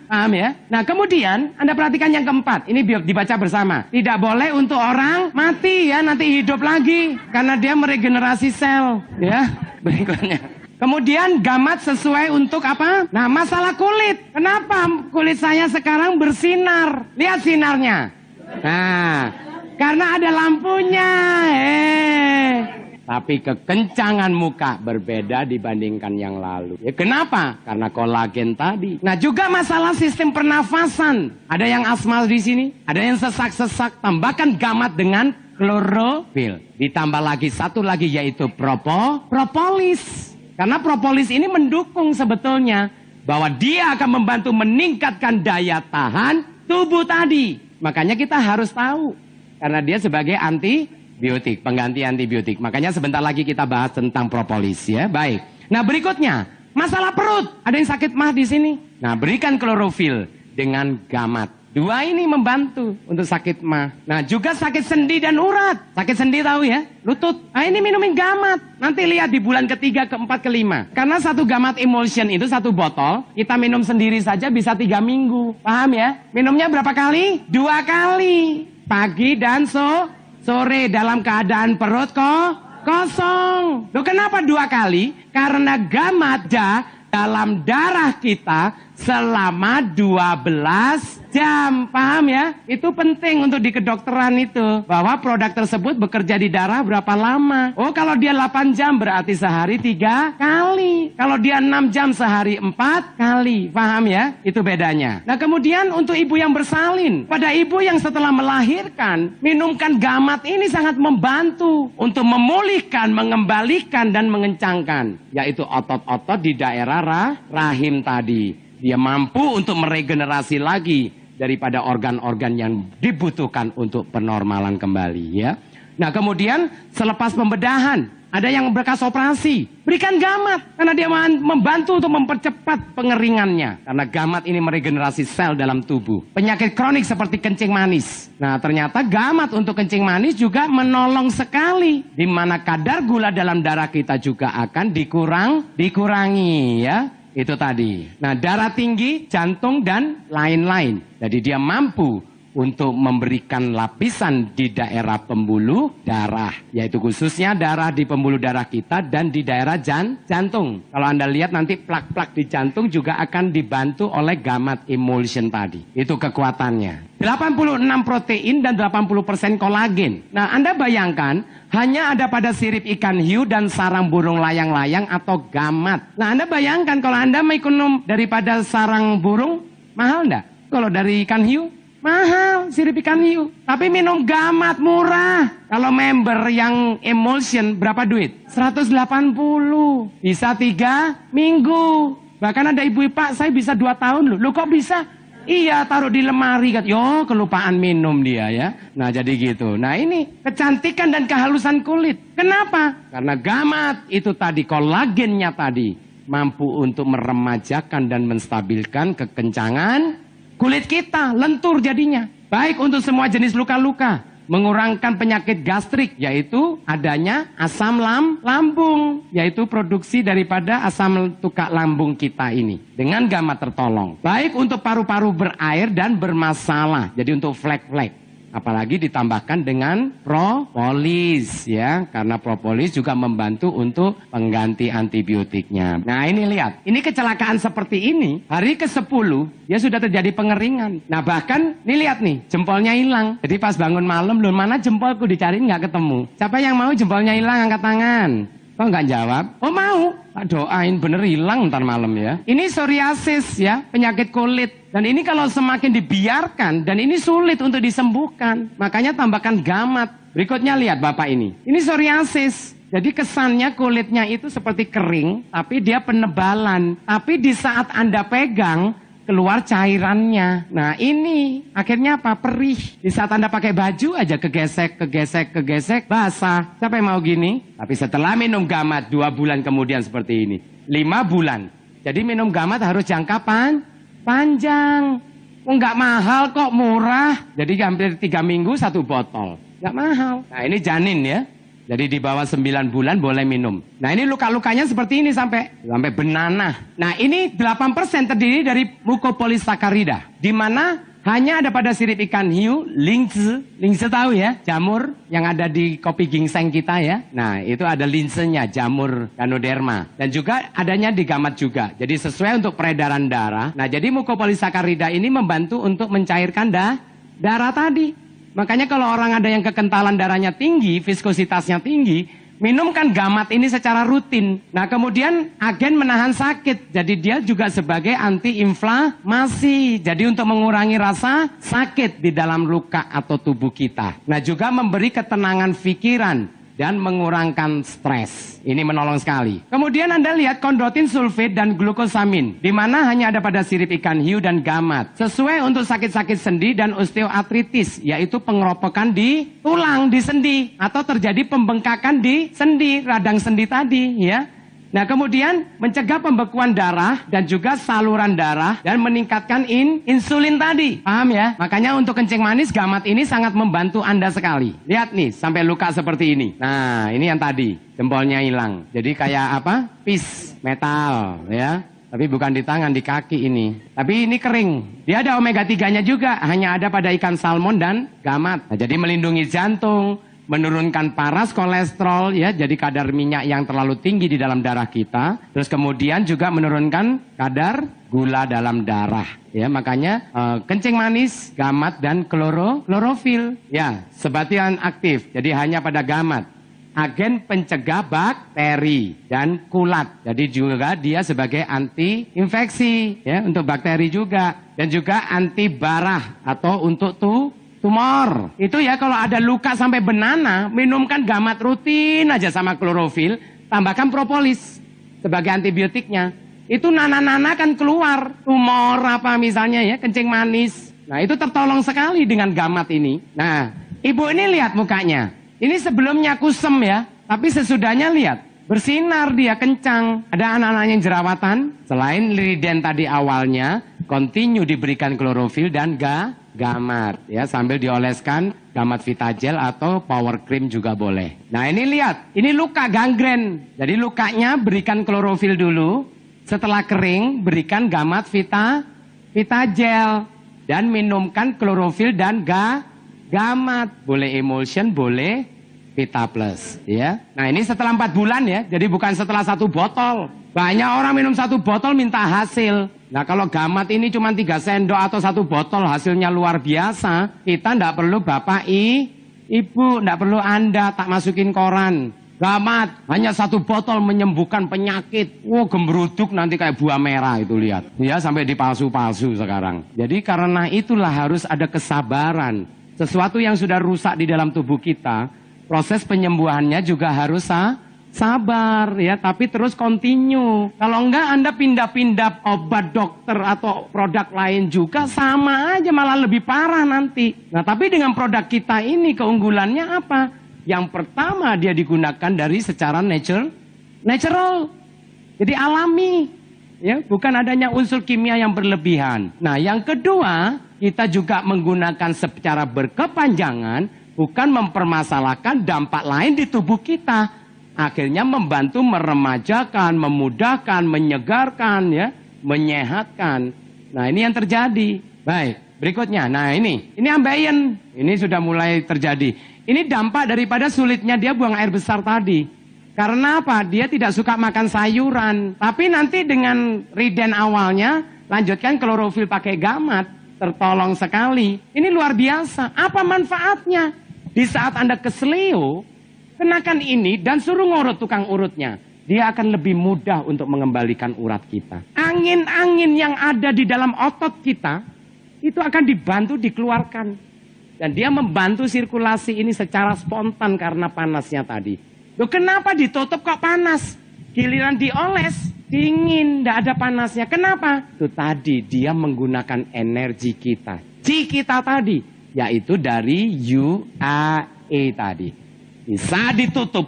Paham ya? Nah, kemudian Anda perhatikan yang keempat. Ini dibaca bersama. Tidak boleh untuk orang mati ya, nanti hidup lagi. Karena dia meregenerasi sel. Ya, berikutnya. Kemudian gamat sesuai untuk apa? Nah, masalah kulit. Kenapa kulit saya sekarang bersinar? Lihat sinarnya. Nah, karena ada lampunya. Tapi kekencangan muka berbeda dibandingkan yang lalu. Ya, kenapa? Karena kolagen tadi. Nah juga masalah sistem pernafasan. Ada yang asma di sini, ada yang sesak-sesak. Tambahkan gamat dengan klorofil. Ditambah lagi satu lagi yaitu propolis. Karena propolis ini mendukung sebetulnya bahwa dia akan membantu meningkatkan daya tahan tubuh tadi. Makanya kita harus tahu. Karena dia sebagai antibiotik, pengganti antibiotik. Makanya sebentar lagi kita bahas tentang propolis ya. Baik. Nah berikutnya, masalah perut. Ada yang sakit mah di sini. Nah berikan klorofil dengan gamat. 2 ini membantu untuk sakit mah. Nah juga sakit sendi dan urat. Sakit sendi tahu ya, lutut. Nah ini minumin gamat. Nanti lihat di bulan ke-3, ke-4, ke-5. Karena 1 gamat emulsion itu 1 botol. Kita minum sendiri saja bisa 3 minggu. Paham ya? Minumnya berapa kali? 2 kali. Pagi dan sore dalam keadaan perut kosong. Loh kenapa 2 kali? Karena gamat dalam darah kita selama 12 jam. Paham ya? Itu penting untuk di kedokteran itu. Bahwa produk tersebut bekerja di darah berapa lama. Oh kalau dia 8 jam berarti sehari 3 kali. Kalau dia 6 jam sehari 4 kali. Paham ya? Itu bedanya. Nah kemudian untuk ibu yang bersalin. Pada ibu yang setelah melahirkan. Minumkan gamat ini sangat membantu. Untuk memulihkan, mengembalikan dan mengencangkan. Yaitu otot-otot di daerah rahim tadi. Dia mampu untuk meregenerasi lagi daripada organ-organ yang dibutuhkan untuk penormalan kembali ya. Nah kemudian selepas pembedahan Ada yang bekas operasi, berikan gamat. Karena dia membantu untuk mempercepat pengeringannya. Karena gamat ini meregenerasi sel dalam tubuh. Penyakit kronik seperti kencing manis. Nah ternyata gamat untuk kencing manis juga menolong sekali. Di mana kadar gula dalam darah kita juga akan dikurangi ya. Itu tadi. Nah darah tinggi, jantung dan lain-lain. Jadi dia mampu untuk memberikan lapisan di daerah pembuluh darah. Yaitu khususnya darah di pembuluh darah kita dan di daerah jantung. Kalau Anda lihat nanti plak-plak di jantung juga akan dibantu oleh gamat emulsion tadi. Itu kekuatannya. 86 protein dan 80% kolagen. Nah Anda bayangkan hanya ada pada sirip ikan hiu dan sarang burung layang-layang atau gamat. Nah Anda bayangkan kalau Anda mau minum daripada sarang burung, mahal enggak? Kalau dari ikan hiu? Mahal, sirip ikan hiu. Tapi minum gamat murah. Kalau member yang emulsion berapa duit? 180. Bisa 3 minggu. Bahkan ada ibu pak, saya bisa 2 tahun loh. Loh kok bisa? Iya, taruh di lemari. Yo, kelupaan minum dia ya. Nah jadi gitu. Nah ini kecantikan dan kehalusan kulit. Kenapa? Karena gamat itu tadi, kolagennya tadi mampu untuk meremajakan dan menstabilkan kekencangan kulit kita, lentur jadinya. Baik untuk semua jenis luka-luka. Mengurangkan penyakit gastrik, yaitu adanya asam lambung. Yaitu produksi daripada asam tukak lambung kita ini. Dengan gamat tertolong. Baik untuk paru-paru berair dan bermasalah. Jadi untuk flek-flek. Apalagi ditambahkan dengan propolis ya. Karena propolis juga membantu untuk pengganti antibiotiknya. Nah ini lihat. Ini kecelakaan seperti ini. Hari ke-10 ya sudah terjadi pengeringan. Nah bahkan ini lihat nih. Jempolnya hilang. Jadi pas bangun malam. Loh mana jempolku dicariin nggak ketemu. Siapa yang mau jempolnya hilang angkat tangan. Kok nggak jawab? Oh mau. Pak doain bener hilang ntar malam ya. Ini psoriasis ya. Penyakit kulit. Dan ini kalau semakin dibiarkan, dan ini sulit untuk disembuhkan. Makanya tambahkan gamat. Berikutnya lihat Bapak ini. Ini psoriasis. Jadi kesannya kulitnya itu seperti kering, tapi dia penebalan. Tapi di saat Anda pegang, keluar cairannya. Nah ini akhirnya apa? Perih. Di saat Anda pakai baju aja kegesek, basah. Siapa yang mau gini? Tapi setelah minum gamat 2 bulan kemudian seperti ini. 5 bulan. Jadi minum gamat harus jangka panjang. Nggak mahal kok, murah. Jadi hampir 3 minggu 1 botol. Nggak mahal. Nah ini janin ya. Jadi di bawah 9 bulan boleh minum. Nah ini luka-lukanya seperti ini sampai benanah. Nah ini 8% terdiri dari mukopolisakarida. Di mana hanya ada pada sirip ikan hiu, linse. Linse tahu ya, jamur yang ada di kopi ginseng kita ya. Nah itu ada linsenya, jamur Ganoderma. Dan juga adanya di gamat juga. Jadi sesuai untuk peredaran darah. Nah jadi mukopolisakarida ini membantu untuk mencairkan darah tadi. Makanya kalau orang ada yang kekentalan darahnya tinggi, viskositasnya tinggi, minumkan gamat ini secara rutin. Nah kemudian agen menahan sakit. Jadi dia juga sebagai antiinflamasi. Jadi untuk mengurangi rasa sakit di dalam luka atau tubuh kita. Nah juga memberi ketenangan pikiran dan mengurangkan stres. Ini menolong sekali. Kemudian Anda lihat kondrotin sulfit dan glukosamin. Di mana hanya ada pada sirip ikan hiu dan gamat. Sesuai untuk sakit-sakit sendi dan osteoartritis. Yaitu pengeropokan di tulang, di sendi. Atau terjadi pembengkakan di sendi, radang sendi tadi ya. Nah kemudian mencegah pembekuan darah dan juga saluran darah dan meningkatkan insulin tadi. Paham ya? Makanya untuk kencing manis gamat ini sangat membantu Anda sekali. Lihat nih sampai luka seperti ini. Nah ini yang tadi jempolnya hilang. Jadi kayak apa? Pis metal ya. Tapi bukan di tangan, di kaki ini. Tapi ini kering. Dia ada omega 3-nya juga. Hanya ada pada ikan salmon dan gamat. Nah, jadi melindungi jantung. Menurunkan paras kolesterol ya, jadi kadar minyak yang terlalu tinggi di dalam darah kita. Terus kemudian juga menurunkan kadar gula dalam darah ya. Makanya kencing manis, gamat dan klorofil ya, sebatian aktif. Jadi hanya pada gamat. Agen pencegah bakteri dan kulat. Jadi juga dia sebagai anti-infeksi ya, untuk bakteri juga. Dan juga anti barah atau untuk tumor. Itu ya kalau ada luka sampai benana, minumkan gamat rutin aja sama klorofil, tambahkan propolis sebagai antibiotiknya. Itu nana-nana kan keluar, tumor apa misalnya ya, kencing manis. Nah itu tertolong sekali dengan gamat ini. Nah ibu ini lihat mukanya. Ini sebelumnya kusem ya, Tapi sesudahnya lihat, bersinar dia kencang. Ada anak-anak yang jerawatan, selain liriden tadi awalnya, continue diberikan klorofil dan gamat. Ya, sambil dioleskan gamat Vitagel atau power cream juga boleh. Nah ini lihat, ini luka gangren. Jadi lukanya berikan klorofil dulu, setelah kering berikan gamat Vitagel. Dan minumkan klorofil dan gamat. Boleh emulsion, boleh Vita Plus. Ya. Nah ini setelah 4 bulan ya, jadi bukan setelah 1 botol. Banyak orang minum 1 botol minta hasil. Nah kalau gamat ini cuma 3 sendok atau 1 botol hasilnya luar biasa. Kita ndak perlu bapak ibu, ndak perlu anda tak masukin koran. Gamat hanya 1 botol menyembuhkan penyakit. Wow, gembruduk nanti kayak buah merah itu lihat. Ya sampai dipalsu-palsu sekarang. Jadi karena itulah harus ada kesabaran. Sesuatu yang sudah rusak di dalam tubuh kita, proses penyembuhannya juga harus sabar ya, tapi terus continue. Kalau enggak Anda pindah-pindah obat dokter atau produk lain juga sama aja, malah lebih parah nanti. Nah, tapi dengan produk kita ini keunggulannya apa? Yang pertama dia digunakan dari secara natural. Jadi alami. Ya, bukan adanya unsur kimia yang berlebihan. Nah, yang kedua, kita juga menggunakan secara berkepanjangan, bukan mempermasalahkan dampak lain di tubuh kita. Akhirnya membantu meremajakan, memudahkan, menyegarkan, ya, menyehatkan. Nah, ini yang terjadi. Baik, berikutnya. Nah, ini ambeien. Ini sudah mulai terjadi. Ini dampak daripada sulitnya dia buang air besar tadi. Karena apa? Dia tidak suka makan sayuran. Tapi nanti dengan riden awalnya, lanjutkan klorofil pakai gamat, tertolong sekali. Ini luar biasa. Apa manfaatnya? Di saat Anda keseleo, kenakan ini dan suruh ngurut tukang urutnya. Dia akan lebih mudah untuk mengembalikan urat kita. Angin-angin yang ada di dalam otot kita, itu akan dibantu dikeluarkan. Dan dia membantu sirkulasi ini secara spontan karena panasnya tadi. Loh, kenapa ditutup kok panas? Giliran dioles, dingin, tidak ada panasnya. Kenapa? Itu tadi dia menggunakan energi kita. Chi kita tadi, yaitu dari UAE tadi. Bisa ditutup.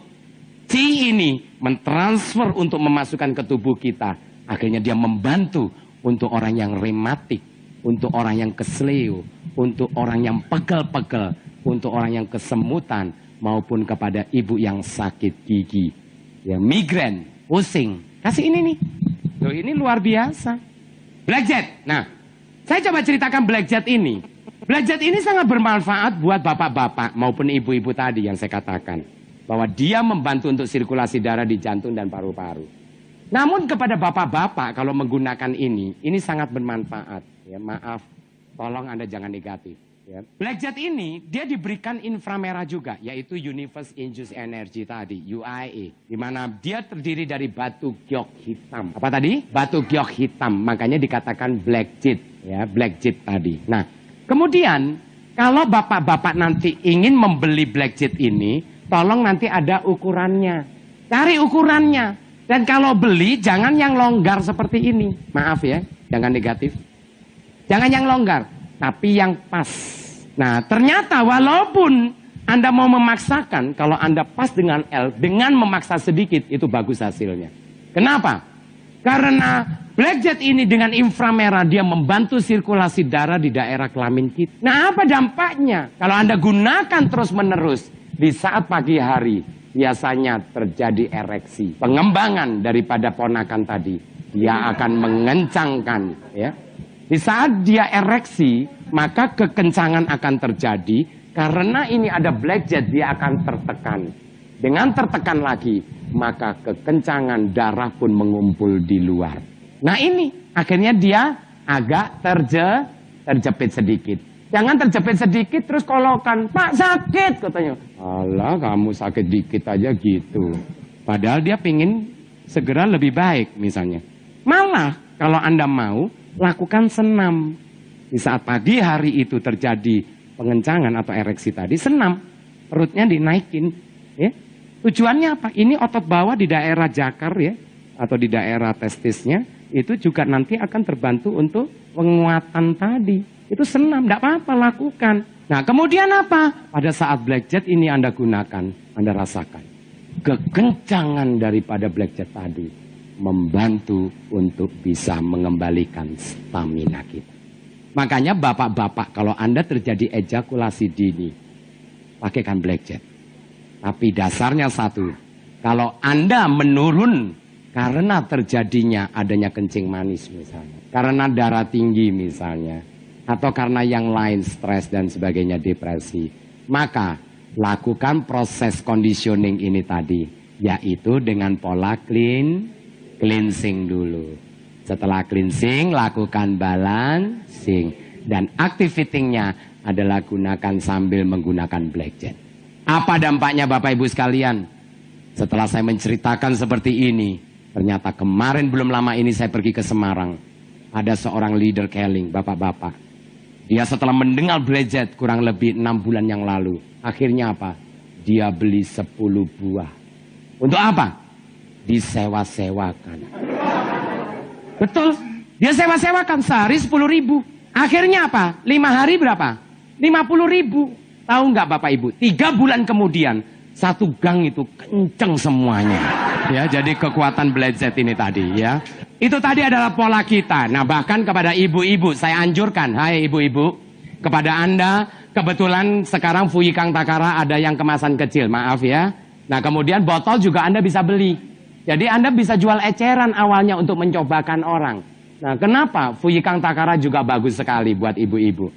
Chi ini mentransfer untuk memasukkan ke tubuh kita. Akhirnya dia membantu untuk orang yang rematik, untuk orang yang kesleo, untuk orang yang pegel-pegel, untuk orang yang kesemutan, maupun kepada ibu yang sakit gigi, ya, migrain, pusing. Kasih ini nih. Loh, ini luar biasa. Black Jet. Nah, saya coba ceritakan Black Jet ini. Black Jet ini sangat bermanfaat buat bapak-bapak maupun ibu-ibu tadi yang saya katakan. Bahwa dia membantu untuk sirkulasi darah di jantung dan paru-paru. Namun kepada bapak-bapak kalau menggunakan ini sangat bermanfaat. Ya, maaf. Tolong Anda jangan negatif. Ya. Black Jet ini dia diberikan inframerah juga, yaitu Universe Induced Energy tadi, UIA, di mana dia terdiri dari batu giok hitam. Apa tadi? Batu giok hitam, makanya dikatakan Black Jet, ya, Black Jet tadi. Nah, kemudian kalau bapak-bapak nanti ingin membeli Black Jet ini, tolong nanti ada ukurannya, cari ukurannya. Dan kalau beli jangan yang longgar seperti ini, maaf ya, jangan negatif. Jangan yang longgar, tapi yang pas. Nah, ternyata walaupun Anda mau memaksakan, kalau Anda pas dengan L, dengan memaksa sedikit, itu bagus hasilnya. Kenapa? Karena Black Jet ini dengan inframerah, dia membantu sirkulasi darah di daerah kelamin kita. Nah, apa dampaknya? Kalau Anda gunakan terus-menerus, di saat pagi hari, biasanya terjadi ereksi. Pengembangan daripada ponakan tadi, dia akan mengencangkan, ya. Di saat dia ereksi, maka kekencangan akan terjadi. Karena ini ada Black Jet, dia akan tertekan. Dengan tertekan lagi, maka kekencangan darah pun mengumpul di luar. Nah ini, akhirnya dia agak terjepit sedikit. Jangan terjepit sedikit terus kolokan, Pak sakit katanya. Alah kamu sakit dikit aja gitu. Padahal dia pingin segera lebih baik misalnya. Malah kalau Anda mau, lakukan senam. Di saat pagi hari itu terjadi pengencangan atau ereksi tadi, senam. Perutnya dinaikin. Ya. Tujuannya apa? Ini otot bawah di daerah jakar ya, atau di daerah testisnya, itu juga nanti akan terbantu untuk penguatan tadi. Itu senam, tidak apa-apa lakukan. Nah kemudian apa? Pada saat Black Jet ini Anda gunakan, Anda rasakan. kekencangan daripada blackjack tadi membantu untuk bisa mengembalikan stamina kita. Makanya bapak-bapak, kalau Anda terjadi ejakulasi dini, pakaikan blackjack. Tapi dasarnya satu, kalau Anda menurun karena terjadinya adanya kencing manis misalnya, karena darah tinggi misalnya, atau karena yang lain, stres dan sebagainya, depresi, maka lakukan proses conditioning ini tadi, yaitu dengan pola cleansing dulu. Setelah cleansing, lakukan balancing. Dan activitingnya adalah gunakan sambil menggunakan blackjack. Apa dampaknya Bapak Ibu sekalian? Setelah saya menceritakan seperti ini, ternyata kemarin belum lama ini saya pergi ke Semarang. Ada seorang leader Keling, bapak-bapak. Dia setelah mendengar blackjack kurang lebih 6 bulan yang lalu. Akhirnya apa? Dia beli 10 buah. Untuk apa? Disewa-sewakan. Betul, dia sewa-sewakan sehari 10.000. Akhirnya apa? 5 hari berapa? 50.000. Tahu nggak Bapak Ibu? 3 bulan kemudian satu gang itu kenceng semuanya. Ya, jadi kekuatan blackjack ini tadi ya. Itu tadi adalah pola kita. Nah, bahkan kepada ibu-ibu saya anjurkan, hai ibu-ibu, kepada Anda kebetulan sekarang Fuyikang Takara ada yang kemasan kecil, maaf ya. Nah, kemudian botol juga Anda bisa beli. Jadi Anda bisa jual eceran awalnya untuk mencobakan orang. Nah, kenapa Fuyikang Takara juga bagus sekali buat ibu-ibu?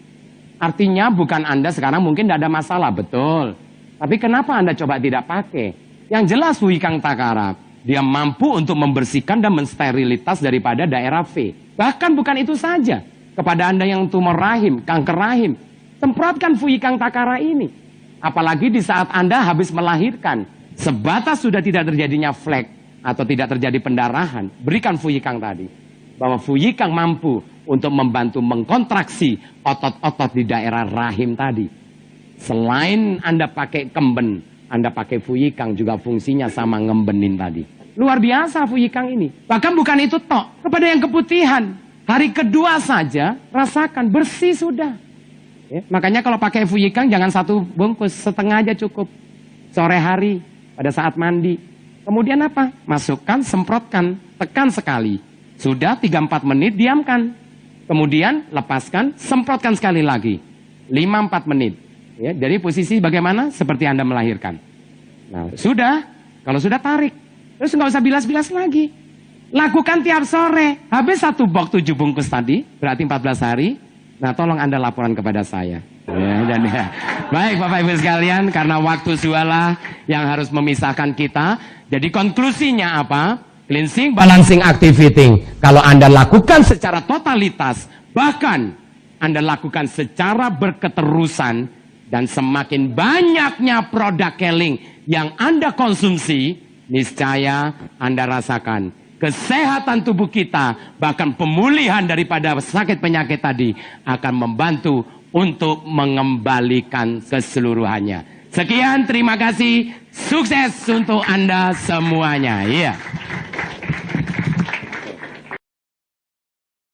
Artinya bukan Anda sekarang mungkin tidak ada masalah, betul. Tapi kenapa Anda coba tidak pakai? Yang jelas Fuyikang Takara, dia mampu untuk membersihkan dan mensterilitas daripada daerah V. Bahkan bukan itu saja. Kepada Anda yang tumor rahim, kanker rahim, semprotkan Fuyikang Takara ini. Apalagi di saat Anda habis melahirkan, sebatas sudah tidak terjadinya flek atau tidak terjadi pendarahan, berikan Fuyikang tadi. Bahwa Fuyikang mampu untuk membantu mengkontraksi otot-otot di daerah rahim tadi. Selain Anda pakai kemben, Anda pakai Fuyikang juga fungsinya sama ngembenin tadi. Luar biasa Fuyikang ini. Bahkan bukan itu tok, kepada yang keputihan. Hari kedua saja rasakan bersih sudah. Ya, makanya kalau pakai Fuyikang jangan 1 bungkus, setengah aja cukup. Sore hari pada saat mandi. Kemudian apa? Masukkan, semprotkan, tekan sekali. Sudah 3-4 menit, diamkan. Kemudian lepaskan, semprotkan sekali lagi. 5-4 menit. Ya, jadi posisi bagaimana? Seperti Anda melahirkan. Nah, sudah. Kalau sudah tarik. Terus nggak usah bilas-bilas lagi. Lakukan tiap sore. Habis 1 box 7 bungkus tadi, berarti 14 hari. Nah, tolong Anda laporan kepada saya. Ya, dan ya. Baik Bapak Ibu sekalian, karena waktu sualah yang harus memisahkan kita. Jadi konklusinya apa? Cleansing, balancing, activating. Kalau Anda lakukan secara totalitas, bahkan Anda lakukan secara berketerusan, dan semakin banyaknya produk Keling yang Anda konsumsi, niscaya Anda rasakan kesehatan tubuh kita, bahkan pemulihan daripada sakit penyakit tadi akan membantu untuk mengembalikan keseluruhannya. Sekian, terima kasih, sukses untuk Anda semuanya. Iya.